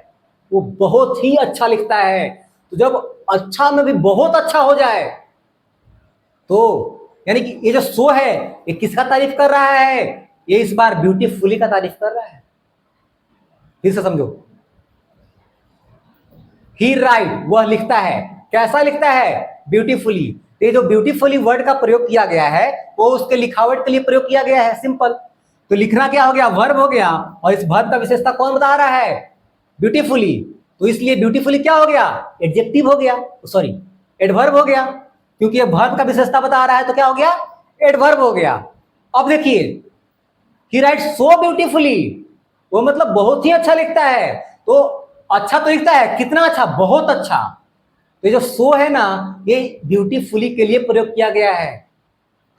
वो बहुत ही अच्छा लिखता है। तो जब अच्छा में भी बहुत अच्छा हो जाए तो यानी कि ये जो सो है ये किसका तारीफ कर रहा है, ये इस बार ब्यूटीफुली का तारीफ कर रहा है। फिर से समझो, ही राइट, वह लिखता है, कैसा लिखता है, ब्यूटीफुली। ये जो ब्यूटीफुली वर्ड का प्रयोग किया गया है वो उसके लिखावट के लिए प्रयोग किया गया है, सिंपल। तो लिखना क्या हो गया, वर्ब हो गया, और इस वर्ब का विशेषता कौन बता रहा है, ब्यूटीफुली। तो इसलिए ब्यूटीफुली क्या हो गया, एडजेक्टिव हो गया, सॉरी एडवर्ब हो गया, क्योंकि ये वर्ब का विशेषता बता रहा है तो क्या हो गया, एडवर्ब हो गया। अब देखिए, ही राइट्स सो ब्यूटीफुली, वो मतलब बहुत ही अच्छा लिखता है। तो अच्छा तो लिखता है, कितना अच्छा, बहुत अच्छा। तो ये जो सो है ना, ये ब्यूटीफुली के लिए प्रयोग किया गया है।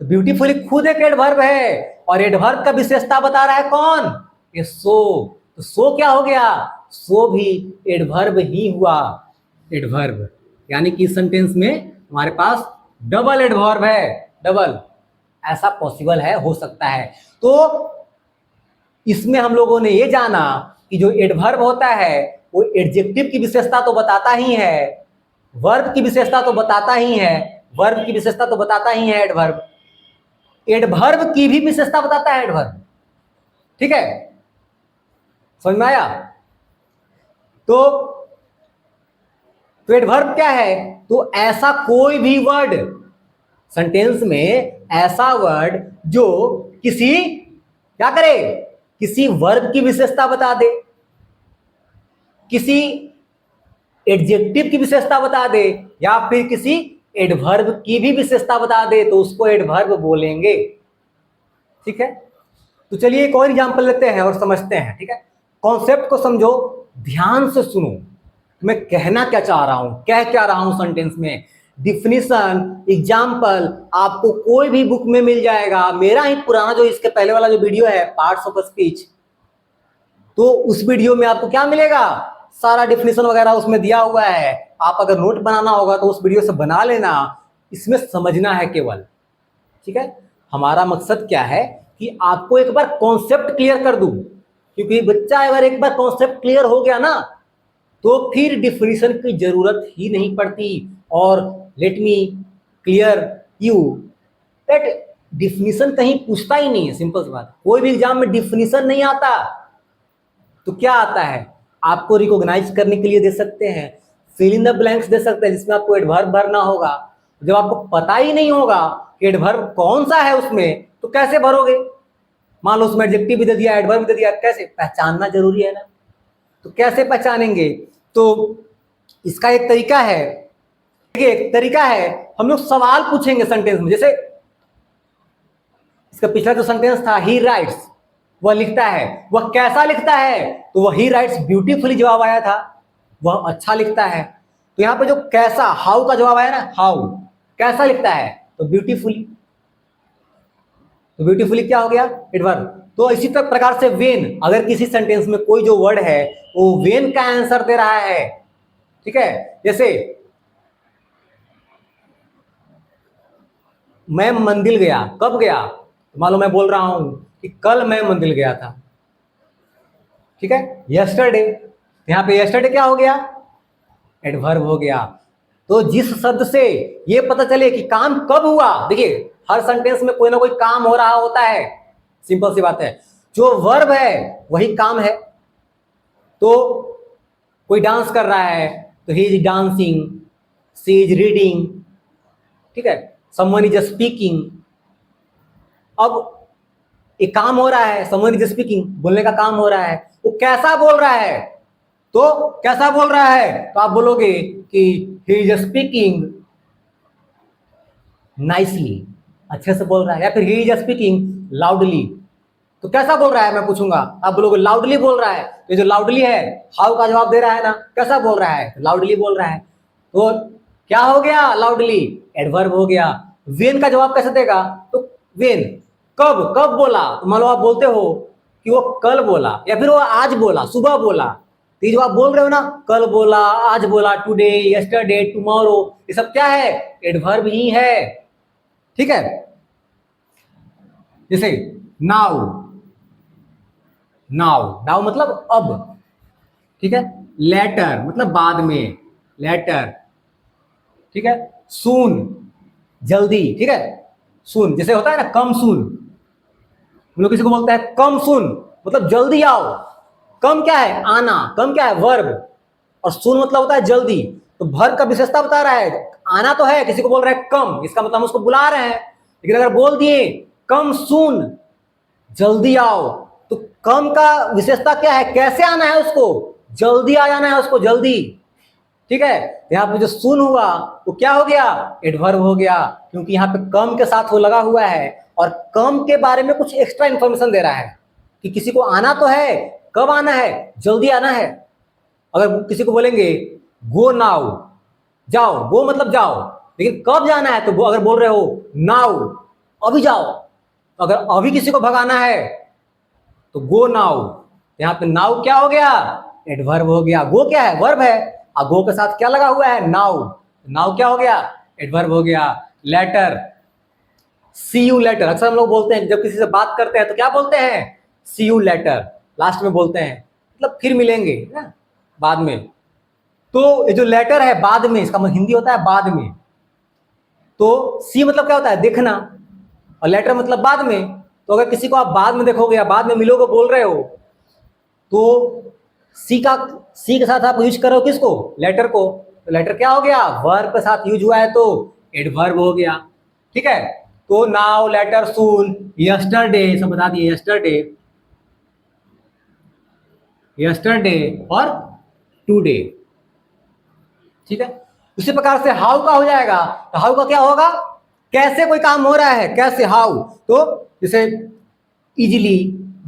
तो ब्यूटीफुली खुद एक एडवर्ब है, और एडवर्ब का विशेषता बता रहा है कौन, ये सो। तो सो क्या हो गया, सो भी एडवर्ब ही हुआ, एडवर्ब। यानी कि सेंटेंस में हमारे पास डबल एडवर्ब है, डबल, ऐसा पॉसिबल है, हो सकता है। तो इसमें हम लोगों ने ये जाना कि जो एडवर्ब होता है वो एडजेक्टिव की विशेषता तो बताता ही है, वर्ब की विशेषता तो बताता ही है, वर्ब की विशेषता तो बताता ही है एडवर्ब, एडवर्ब की भी विशेषता बताता है एडवर्ब, ठीक है, समझ में आया। तो एडवर्ब क्या है, तो ऐसा कोई भी वर्ड, सेंटेंस में ऐसा वर्ड जो किसी क्या करे, किसी वर्ब की विशेषता बता दे, किसी एडजेक्टिव की विशेषता बता दे, या फिर किसी एडवर्ब की भी विशेषता बता दे, तो उसको एडवर्ब बोलेंगे, ठीक है। तो चलिए एक और एग्जांपल लेते हैं और समझते हैं, ठीक है। कॉन्सेप्ट को समझो, ध्यान से सुनो मैं कहना क्या चाह रहा हूं, कह क्या रहा हूं सेंटेंस में, डिफिनीशन, एग्जाम्पल आपको कोई भी बुक में मिल जाएगा। मेरा ही पुराना जो इसके पहले वाला जो वीडियो है पार्ट्स ऑफ स्पीच, तो उस वीडियो में आपको क्या मिलेगा, सारा डिफिनीशन वगैरह उसमें दिया हुआ है। आप अगर नोट बनाना होगा तो उस वीडियो से बना लेना, इसमें समझना है केवल। ठीक है, हमारा मकसद क्या है कि आपको एक बार कॉन्सेप्ट क्लियर कर दूं, क्योंकि बच्चा अगर एक बार कॉन्सेप्ट क्लियर हो गया ना तो फिर डिफिनीशन की जरूरत ही नहीं पड़ती। और let me clear you that definition कहीं पूछता ही नहीं है। सिंपल सी बात, कोई भी एग्जाम में डिफिनीशन नहीं आता। तो क्या आता है, आपको रिकॉग्नाइज करने के लिए दे सकते हैं, फिल इन द ब्लैंक्स दे सकते हैं जिसमें आपको एडवर्ब भरना होगा। जब आपको पता ही नहीं होगा कि एडवर्ब कौन सा है उसमें, तो कैसे भरोगे। मान लो उसमें एडजेक्टिव भी दे दिया, एडवर्ब भी दे दिया, कैसे पहचानना जरूरी है ना। तो कैसे पहचानेंगे, तो इसका एक तरीका है, एक तरीका है हम लोग सवाल पूछेंगे सेंटेंस में। जैसे इसका पिछला जो सेंटेंस था, ही राइट्स, वह लिखता है, वह कैसा लिखता है, तो वह ही राइट्स ब्यूटीफुली जवाब आया था, वह अच्छा लिखता है। तो यहां पे जो कैसा, हाउ का जवाब आया ना, हाउ, कैसा लिखता है तो ब्यूटीफुली, तो ब्यूटीफुली क्या हो गया, एडवर्ब। तो इसी तरह प्रकार से वेन, अगर किसी सेंटेंस में कोई जो वर्ड है वो वेन का आंसर दे रहा है, ठीक है। जैसे मैं मंदिर गया, कब गया, मान लो मैं बोल रहा हूं कि कल मैं मंदिर गया था, ठीक है, यस्टरडे। यहां पे यस्टरडे क्या हो गया, एडवर्ब हो गया। तो जिस शब्द से ये पता चले कि काम कब हुआ, देखिए हर सेंटेंस में कोई ना कोई काम हो रहा होता है, सिंपल सी बात है। जो वर्ब है वही काम है। तो कोई डांस कर रहा है तो he is dancing, she is reading, ठीक है, समवन इज स्पीकिंग। अब एक काम हो रहा है, समवन इज स्पीकिंग, बोलने का काम हो रहा है, वो कैसा बोल रहा है, तो कैसा बोल रहा है, तो आप बोलोगे कि ही इज स्पीकिंग नाइसली, अच्छे से बोल रहा है। या फिर ही इज स्पीकिंग लाउडली, तो कैसा बोल रहा है मैं पूछूंगा, आप बोलोगे लाउडली बोल रहा है। तो जो लाउडली है, हाउ का जवाब दे रहा है ना, कैसा बोल रहा है, लाउडली बोल रहा है। तो क्या हो गया, लाउडली, एडवर्ब हो गया। वेन का जवाब कैसे देगा, तो वेन, कब, कब बोला, तो मान लो आप बोलते हो कि वो कल बोला, या फिर वो आज बोला, सुबह बोला, तो ये जो आप बोल रहे हो ना, कल बोला, आज बोला, टुडे, यस्टरडे, टुमारो, ये सब क्या है, एडवर्ब ही है, ठीक है। जैसे नाउ, नाउ, नाउ मतलब अब, ठीक है। लेटर मतलब बाद में, लेटर, ठीक है। सून, जल्दी, ठीक है। सुन, जैसे होता है ना कम सुन, हम लोग किसी को बोलते हैं कम सुन, मतलब जल्दी आओ। कम क्या है, आना, कम क्या है, वर्ब, और सुन मतलब होता है जल्दी। तो वर्ब का विशेषता बता रहा है, आना तो है, किसी को बोल रहा है कम, इसका मतलब हम उसको बुला रहे हैं। लेकिन अगर बोल दिए कम सुन, जल्दी आओ, तो कम का विशेषता क्या है, कैसे आना है उसको, जल्दी आ जाना है उसको, जल्दी, ठीक है। यहाँ पे जो सुन हुआ वो क्या हो गया, एडवर्ब हो गया, क्योंकि यहाँ पे कम के साथ वो लगा हुआ है और कम के बारे में कुछ एक्स्ट्रा इंफॉर्मेशन दे रहा है कि किसी को आना तो है, कब आना है, जल्दी आना है। अगर किसी को बोलेंगे गो नाउ, जाओ, गो मतलब जाओ, लेकिन कब जाना है, तो वो अगर बोल रहे हो नाउ, अभी जाओ। अगर अभी किसी को भगाना है तो गो नाउ, यहाँ पे नाउ क्या हो गया, एडवर्ब हो गया। गो क्या है, वर्ब है, और गो के साथ क्या लगा हुआ है, नाउ, नाउ क्या हो गया, एडवर्ब हो गया। लेटर, सी यू लेटर, अक्सर हम लोग बोलते हैं जब किसी से बात करते हैं तो क्या बोलते हैं, सी यू लेटर, लास्ट में बोलते हैं, मतलब फिर मिलेंगे ना, बाद में। तो ये जो लेटर है बाद में, इसका हिंदी होता है बाद में। तो सी मतलब क्या होता है, देखना, और लेटर मतलब बाद में। तो अगर किसी को आप बाद में देखोगे या बाद में मिलोगे बोल रहे हो, तो सी के साथ आप यूज करो किसको, लेटर को। तो लेटर क्या हो गया, वर्ब के साथ यूज हुआ है तो एडवर्ब हो गया, ठीक है। तो नाउ, लेटर, सून, यस्टरडे, सब बता दिए, यस्टरडे, यस्टरडे और टुडे, ठीक है। उसी प्रकार से हाउ का हो जाएगा, तो हाउ का क्या होगा, कैसे कोई काम हो रहा है, कैसे, हाउ। तो जैसे इजीली,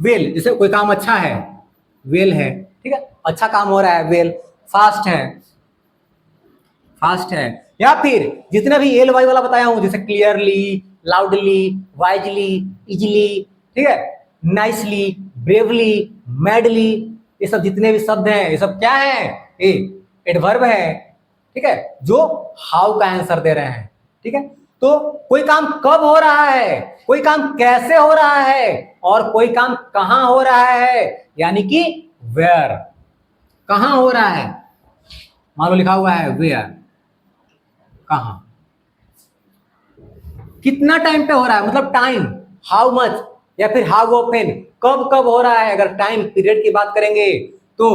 वेल, जैसे कोई काम अच्छा है, वेल है, ठीक है, अच्छा काम हो रहा है, वेल। फास्ट है, फास्ट है। या फिर जितना भी एल वाई वाला बताया हूं, जैसे क्लियरली, लाउडली, वाइजली, इजिली, ठीक है, नाइसली, ब्रेवली, मैडली, ये सब जितने भी शब्द हैं ये सब क्या है, ये एडवर्ब है, ठीक है, जो हाउ का आंसर दे रहे हैं। ठीक है, तो कोई काम कब हो रहा है, कोई काम कैसे हो रहा है, और कोई काम कहां हो रहा है, यानी कि वेयर, कहां हो रहा है। मान लो लिखा हुआ है वेयर, कहां, कितना टाइम पे हो रहा है, मतलब टाइम, हाउ मच, या फिर हाउ ऑफन, कब कब हो रहा है। अगर टाइम पीरियड की बात करेंगे तो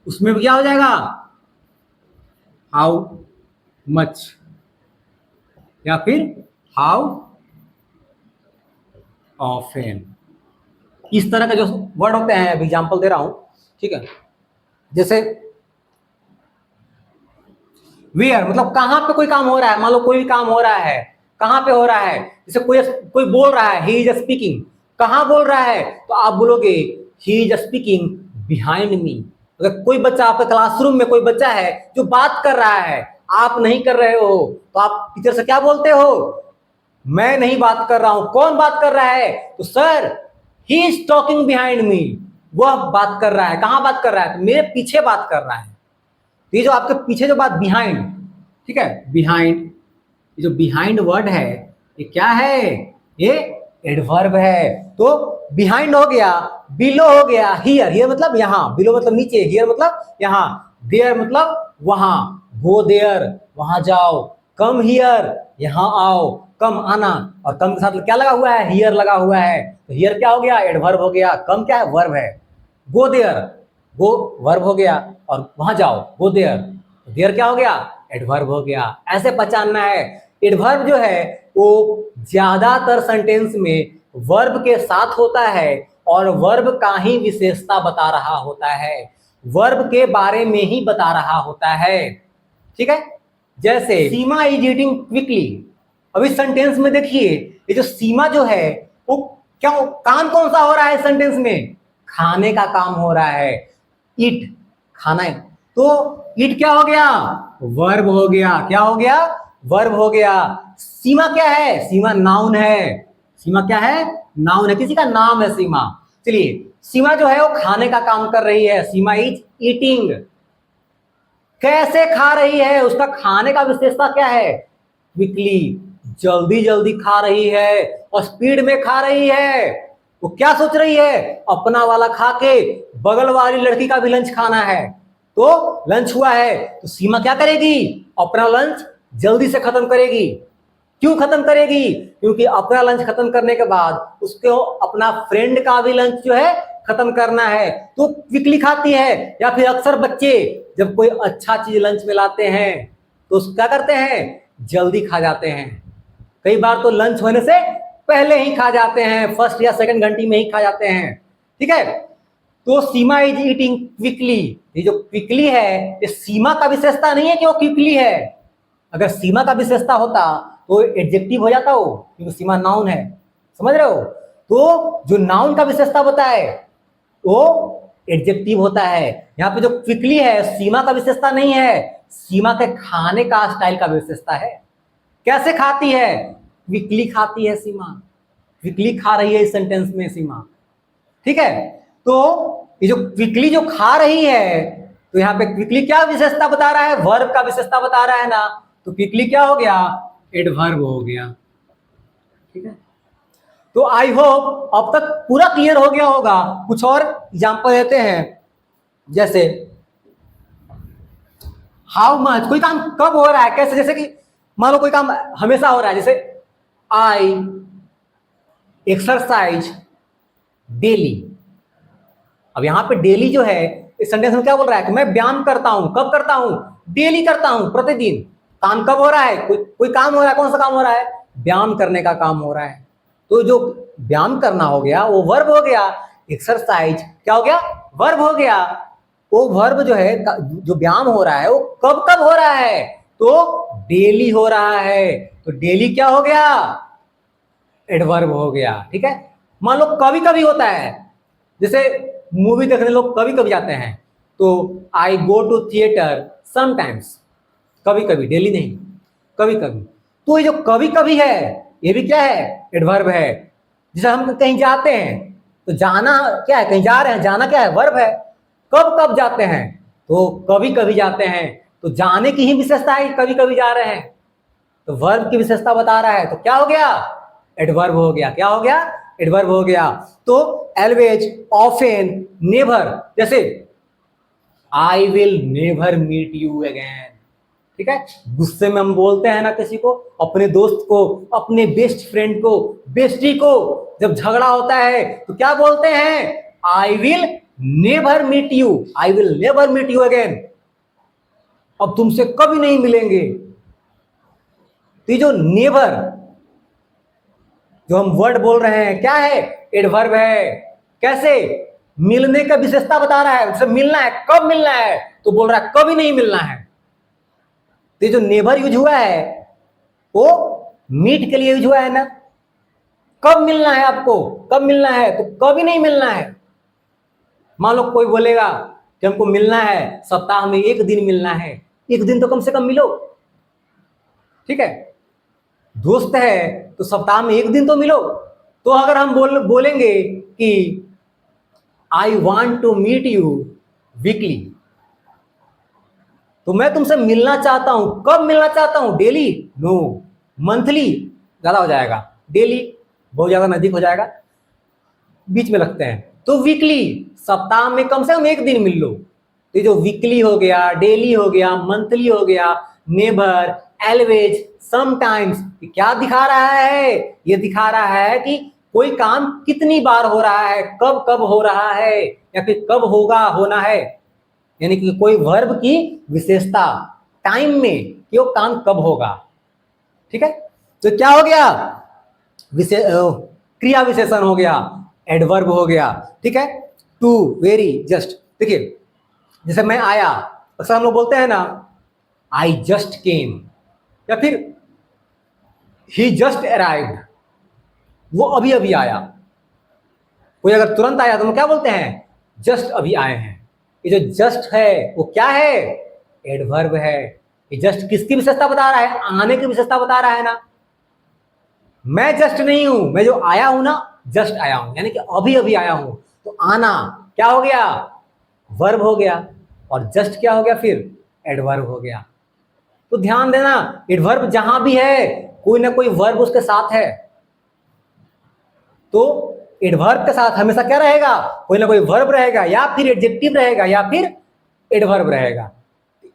उसमें क्या हो जाएगा, हाउ मच, या फिर हाउ ऑफन। इस तरह का जो वर्ड होते हैं, अभी एग्जाम्पल दे रहा हूं, ठीक है, जैसे वेयर मतलब कहां पे कोई काम हो रहा है। मान लो कोई भी काम हो रहा है, कहां पे हो रहा है, जैसे कोई कोई बोल रहा है, ही इज स्पीकिंग, कहां बोल रहा है, तो आप बोलोगे he is speaking behind me. अगर कोई बच्चा आपके क्लासरूम में कोई बच्चा है जो बात कर रहा है, आप नहीं कर रहे हो, तो आप टीचर से क्या बोलते हो, मैं नहीं बात कर रहा हूं, कौन बात कर रहा है, तो sir he is talking behind me, वह बात कर रहा है, कहां बात कर रहा है, तो मेरे पीछे बात कर रहा है। ये जो आपके पीछे जो बात बिहाइंड, ठीक है, बिहाइंड, ये जो बिहाइंड वर्ड है ये क्या है, ये एडवर्ब है। तो बिहाइंड हो गया, बिलो हो गया, हियर, हियर मतलब यहां, बिलो मतलब नीचे, हियर मतलब यहां, देयर मतलब वहां, गो देयर वहां जाओ, कम हियर यहां आओ, कम आना, और कम के साथ क्या लगा हुआ है, हियर लगा हुआ है, तो हियर क्या हो गया, एडवर्ब हो गया, कम क्या है, वर्ब है। गो देयर, गो वर्ब हो गया, और वहां जाओ गो देयर, देयर क्या हो गया, एडवर्ब हो गया। ऐसे पहचानना है। एडवर्ब जो है वो ज्यादातर सेंटेंस में वर्ब के साथ होता है, और वर्ब का ही विशेषता बता रहा होता है, वर्ब के बारे में ही बता रहा होता है। ठीक है, जैसे सीमा इज ईटिंग क्विकली, अब इस सेंटेंस में देखिए ये जो सीमा जो है वो क्या, काम कौन सा हो रहा है सेंटेंस में, खाने का काम हो रहा है, ईट खाना है, तो ईट क्या हो गया, वर्ब हो गया, क्या हो गया, वर्ब हो गया। सीमा क्या है, सीमा नाउन है, सीमा क्या है, नाउन है, किसी का नाम है सीमा। चलिए सीमा जो है वो खाने का काम कर रही है, सीमा इज ईटिंग, कैसे खा रही है, उसका खाने का विशेषता क्या है, क्विकली, जल्दी जल्दी खा रही है, और स्पीड में खा रही है। वो क्या सोच रही है, अपना वाला खा के बगल वाली लड़की का भी लंच खाना है, तो लंच हुआ है तो सीमा क्या करेगी, अपना लंच जल्दी से खत्म करेगी। क्यों खत्म करेगी, क्योंकि अपना लंच खत्म करने के बाद उसको अपना फ्रेंड का भी लंच जो है खत्म करना है, तो क्विकली खाती है। या फिर अक्सर बच्चे जब कोई अच्छा चीज लंच में लाते हैं तो क्या करते हैं, जल्दी खा जाते हैं, कई बार तो लंच होने से पहले ही खा जाते हैं, फर्स्ट या सेकंड घंटी में ही खा जाते हैं। ठीक है, तो सीमा इज ईटिंग क्विकली, ये जो क्विकली है ये सीमा का विशेषता नहीं है कि वो क्विकली है। अगर सीमा का विशेषता होता तो एडजेक्टिव हो जाता हो, क्योंकि सीमा नाउन है, समझ रहे हो। तो जो नाउन का विशेषता होता है वो एडजेक्टिव होता है। यहाँ पे जो क्विकली है सीमा का विशेषता नहीं है, सीमा के खाने का स्टाइल का विशेषता है। कैसे खाती है, क्विकली खाती है सीमा, क्विकली खा रही है इस सेंटेंस में सीमा। ठीक है, तो ये जो क्विकली जो खा रही है, तो यहाँ पे क्विकली क्या विशेषता बता रहा है, वर्ब का विशेषता बता रहा है ना, तो क्विकली क्या हो गया, एडवर्ब हो गया। ठीक है, तो आई होप अब तक पूरा क्लियर हो गया होगा। कुछ और एग्जांपल देते हैं, जैसे हाउ मच, कोई काम कब हो रहा है, कैसे, जैसे कि मान लो कोई काम हमेशा हो रहा है, जैसे आई एक्सरसाइज डेली। अब यहां पे डेली जो है इस सेंटेंस में क्या बोल रहा है कि मैं व्यायाम करता हूं, कब करता हूं, डेली करता हूं, प्रतिदिन। काम कब हो रहा है, कोई काम हो रहा है, कौन सा काम हो रहा है, व्यायाम करने का काम हो रहा है। तो जो व्यायाम करना हो गया वो वर्ब हो गया, एक्सरसाइज क्या हो गया, वर्ब हो गया। वो वर्ब जो है जो व्यायाम हो रहा है वो कब कब हो रहा है, तो डेली हो रहा है, तो डेली क्या हो गया, एडवर्ब हो गया। ठीक है, मान लो कभी कभी होता है, जैसे मूवी देखने लोग कभी कभी जाते हैं, तो आई गो टू थिएटर समटाइम्स। कभी कभी, डेली नहीं, कभी कभी। तो ये जो कभी कभी है ये भी क्या है, एडवर्ब है। जैसे हम कहीं जाते हैं तो जाना क्या है, कहीं जा रहे हैं, जाना क्या है, वर्ब है। कब कब जाते हैं, तो कभी कभी जाते हैं। तो जाने की ही विशेषता है, कभी कभी जा रहे हैं, तो वर्ब की विशेषता बता रहा है, तो क्या हो गया, एडवर्ब हो गया। क्या हो गया, एडवर्ब हो गया। तो ऑलवेज, ऑफन, नेवर, जैसे I will never meet you again, ठीक है। गुस्से में हम बोलते हैं ना किसी को, अपने दोस्त को, अपने बेस्ट फ्रेंड को, बेस्टी को, जब झगड़ा होता है तो क्या बोलते हैं, I will never meet you, I will never meet you again, अब तुमसे कभी नहीं मिलेंगे। तो ये जो नेवर जो हम वर्ड बोल रहे हैं क्या है, एडवर्ब है। कैसे, मिलने का विशेषता बता रहा है, उसे मिलना है, कब मिलना है, तो बोल रहा है कभी नहीं मिलना है। तो ये जो नेवर यूज हुआ है वो मीट के लिए यूज हुआ है ना, कब मिलना है आपको, कब मिलना है, तो कभी नहीं मिलना है। मान लो कोई बोलेगा कि हमको मिलना है सप्ताह में एक दिन मिलना है, एक दिन तो कम से कम मिलो, ठीक है। दोस्त है तो सप्ताह में एक दिन तो मिलो। तो अगर हम बोलेंगे कि I want to meet you weekly, तो मैं तुमसे मिलना चाहता हूं, कब मिलना चाहता हूं, डेली, नो, मंथली ज्यादा हो जाएगा, डेली बहुत ज्यादा नजदीक हो जाएगा, बीच में लगते हैं। तो वीकली, सप्ताह में कम से कम एक दिन मिल लो। तो जो वीकली हो गया, डेली हो गया, मंथली हो गया, नेवर, ऑलवेज, समटाइम्स, क्या दिखा रहा है, ये दिखा रहा है कि कोई काम कितनी बार हो रहा है, कब कब हो रहा है, या फिर कब होगा, होना है। यानी कि कोई वर्ब की विशेषता टाइम में कि वो काम कब होगा, ठीक है। तो क्या हो गया, क्रिया विशेषण हो गया, एडवर्ब हो गया, ठीक है। Too, very, just. देखिए जैसे मैं आया, अक्सर हम लोग बोलते हैं ना आई जस्ट केम, या फिर ही जस्ट अराइव्ड, वो अभी अभी आया। कोई अगर तुरंत आया तो हम क्या बोलते हैं, जस्ट अभी आए हैं। ये जो जस्ट है वो क्या है, एडवर्ब है। ये जस्ट किसकी विशेषता बता रहा है, आने की विशेषता बता रहा है ना। मैं जस्ट नहीं हूं, मैं जो आया हूं ना, जस्ट आया हूं, यानी कि अभी अभी आया हूं। तो आना क्या हो गया, वर्ब हो गया, और जस्ट क्या हो गया, फिर एडवर्ब हो गया। तो ध्यान देना, एडवर्ब जहां भी है कोई ना कोई वर्ब उसके साथ है। तो एडवर्ब के साथ हमेशा क्या रहेगा, कोई ना कोई वर्ब रहेगा, या फिर एडजेक्टिव रहेगा, या फिर एडवर्ब रहेगा।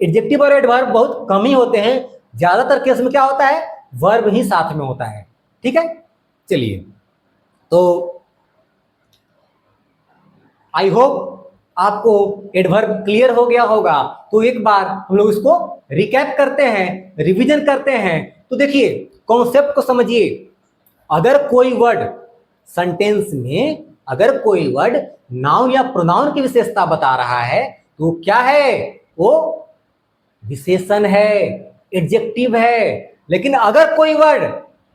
एडजेक्टिव और एडवर्ब बहुत कम ही होते हैं, ज्यादातर केस में क्या होता है, वर्ब ही साथ में होता है, ठीक है। चलिए, तो आई होप आपको एडवर्ब क्लियर हो गया होगा। तो एक बार हम लोग इसको रिकैप करते हैं, रिवीजन करते हैं। तो देखिए कॉन्सेप्ट को समझिए। अगर कोई वर्ड सेंटेंस में, अगर कोई वर्ड नाउन या प्रोनाउन की विशेषता बता रहा है तो क्या है, वो विशेषण है, एडजेक्टिव है। लेकिन अगर कोई वर्ड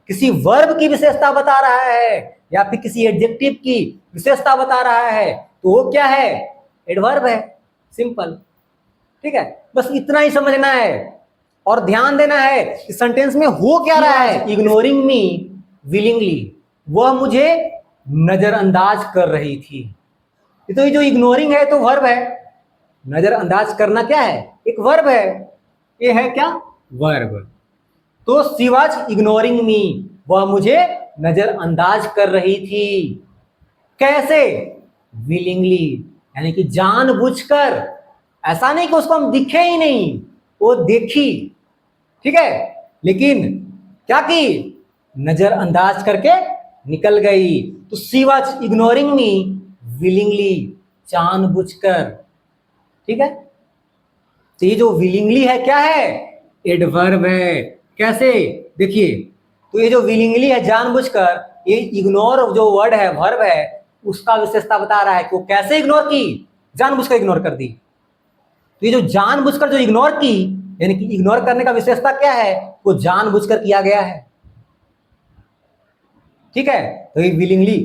किसी वर्ब की विशेषता बता रहा है या फिर किसी एडजेक्टिव की विशेषता बता रहा है तो वो क्या है, एडवर्ब है, सिंपल, ठीक है। बस इतना ही समझना है और ध्यान देना है कि सेंटेंस में हो क्या रहा है, इग्नोरिंग मी विलिंगली, वह मुझे नजरअंदाज कर रही थी। तो ये जो इग्नोरिंग है तो वर्ब है, नजरअंदाज करना क्या है, एक वर्ब है, ये है क्या, वर्ब। तो शी वाज इग्नोरिंग मी, वह मुझे नजरअंदाज कर रही थी। कैसे, विलिंगली, यानी कि जानबूझकर। ऐसा नहीं कि उसको हम दिखे ही नहीं, वो देखी, ठीक है, लेकिन क्या की, नजरअंदाज करके निकल गई। तो she was ignoring me willingly, जानबूझकर, ठीक है। तो ये जो विलिंगली है क्या है, एडवर्ब है। कैसे, देखिए, तो ये जो विलिंगली है जानबूझकर, ये इग्नोर जो वर्ड है, वर्ब है, उसका विशेषता बता रहा है कि वो कैसे इग्नोर की, जानबूझकर इग्नोर कर दी। तो ये जो जानबूझकर जो इग्नोर की, यानी कि इग्नोर करने का विशेषता क्या है, वो जानबूझकर किया गया है, ठीक है। तो ये विलिंगली,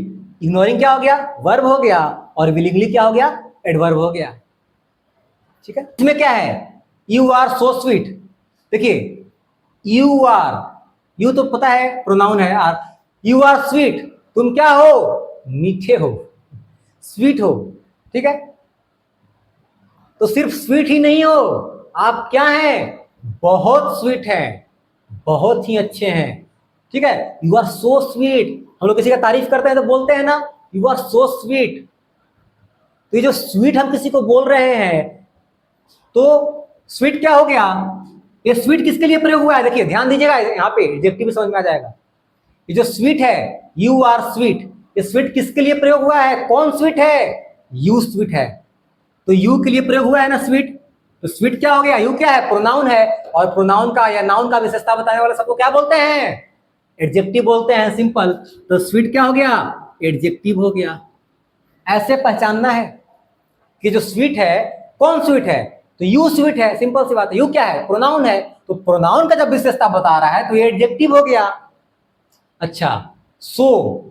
इग्नोरिंग क्या हो गया, वर्ब हो गया, और विलिंगली क्या हो गया, एडवर्ब हो गया, ठीक है। इसमें क्या है, यू आर सो स्वीट, देखिए, यू तो पता है प्रोनाउन है आर। यू आर स्वीट, तुम क्या हो, मीठे हो, स्वीट हो, ठीक है। तो सिर्फ स्वीट ही नहीं हो, आप क्या हैं, बहुत स्वीट हैं, बहुत ही अच्छे हैं, ठीक है। यू आर सो स्वीट, हम लोग किसी का तारीफ करते हैं तो बोलते हैं ना, यू आर सो स्वीट। तो ये जो स्वीट हम किसी को बोल रहे हैं, तो स्वीट क्या हो गया, ये स्वीट किसके लिए प्रयोग हुआ है, देखिए ध्यान दीजिएगा, यहाँ पे एडजेक्टिव समझ में आ जाएगा। ये जो स्वीट है, यू आर स्वीट, ये स्वीट किसके लिए प्रयोग हुआ है, कौन स्वीट है, यू स्वीट है। तो यू के लिए प्रयोग हुआ है ना स्वीट, तो स्वीट क्या हो गया, यू क्या है, प्रोनाउन है, और प्रोनाउन का या नाउन का विशेषता बताने वाले सबको क्या बोलते हैं, एडजेक्टिव बोलते हैं, सिंपल। तो स्वीट क्या हो गया, एडजेक्टिव हो गया। ऐसे पहचानना है कि जो स्वीट है, कौन स्वीट है, तो यू स्वीट है, सिंपल सी बात है। यू क्या है, प्रोनाउन है, तो प्रोनाउन का जब विशेषता बता रहा है तो ये एडजेक्टिव हो गया। अच्छा, सो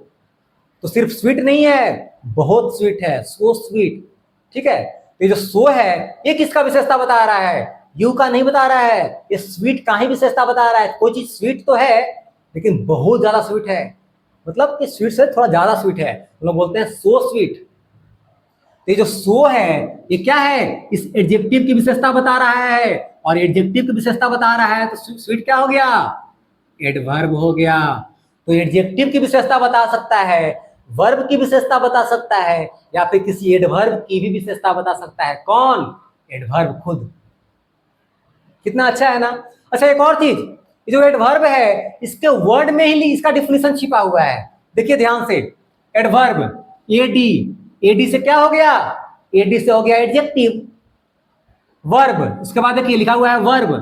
तो सिर्फ स्वीट नहीं है, बहुत स्वीट है, सो स्वीट, ठीक है। ये जो सो है, ये किसका विशेषता बता रहा है, यू का नहीं बता रहा है, ये स्वीट का ही विशेषता बता रहा है। कोई चीज स्वीट तो है लेकिन बहुत ज्यादा स्वीट है, मतलब कि स्वीट से थोड़ा ज्यादा स्वीट है, हम लोग बोलते हैं सो स्वीट। तो ये जो सो है, ये क्या है, इस एडजेक्टिव की विशेषता बता रहा है, और एडजेक्टिव की विशेषता बता रहा है तो स्वीट क्या हो गया, एडवर्ब हो गया। तो एडजेक्टिव की विशेषता बता सकता है, वर्ब की विशेषता बता सकता है, या फिर किसी एडवर्ब की भी विशेषता बता सकता है, कौन, एडवर्ब खुद। कितना अच्छा है ना। अच्छा, एक और चीज, ये जो एडवर्ब है, इसके वर्ड में ही इसका डिफिनेशन छिपा हुआ है, देखिए ध्यान से। एडवर्ब, एडी, एडी से क्या हो गया, एडी से हो गया एडजेक्टिव। वर्ब, उसके बाद देखिए लिखा हुआ है वर्ब,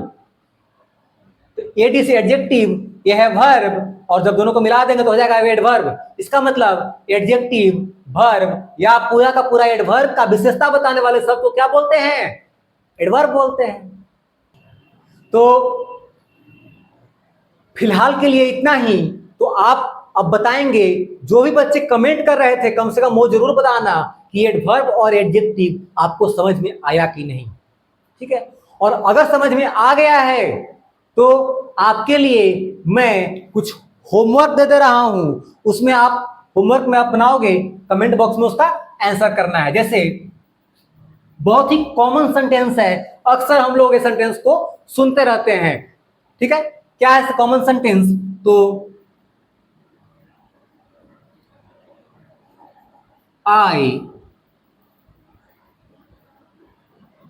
तो एडी से एडजेक्टिव, ये है वर्ब, और जब दोनों को मिला देंगे तो हो जाएगा एडवर्ब। इसका मतलब एडजेक्टिव, वर्ब या पूरा का पूरा एडवर्ब का विशेषता बताने वाले शब्द को क्या बोलते हैं, एडवर्ब बोलते हैं। तो फिलहाल के लिए इतना ही। तो आप अब बताएंगे, जो भी बच्चे कमेंट कर रहे थे, कम से कम वो जरूर बताना कि एडवर्ब और एडजेक्टिव आपको समझ में आया कि नहीं, ठीक है। और अगर समझ में आ गया है तो आपके लिए मैं कुछ होमवर्क दे दे रहा हूं, उसमें आप होमवर्क में आप बनाओगे, कमेंट बॉक्स में उसका आंसर करना है। जैसे बहुत ही कॉमन सेंटेंस है, अक्सर हम लोग इस सेंटेंस को सुनते रहते हैं, ठीक है। क्या है कॉमन सेंटेंस, तो I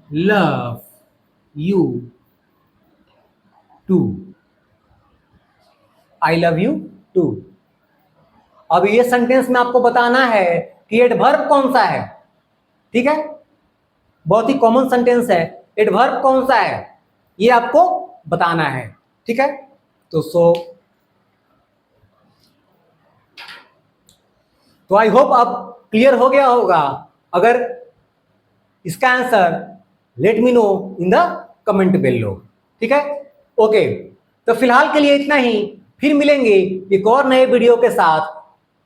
love you too, I love you too. अब ये सेंटेंस में आपको बताना है कि एडवर्ब कौन सा है, ठीक है। बहुत ही कॉमन सेंटेंस है, एडवर्ब कौन सा है ये आपको बताना है, ठीक है। तो आई होप अब क्लियर हो गया होगा। अगर इसका answer let me know in the comment below, ठीक है। ओके, तो फिलहाल के लिए इतना ही, फिर मिलेंगे एक और नए वीडियो के साथ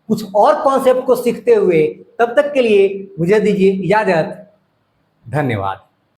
कुछ और कॉन्सेप्ट को सीखते हुए। तब तक के लिए मुझे दीजिए इजाजत, धन्यवाद।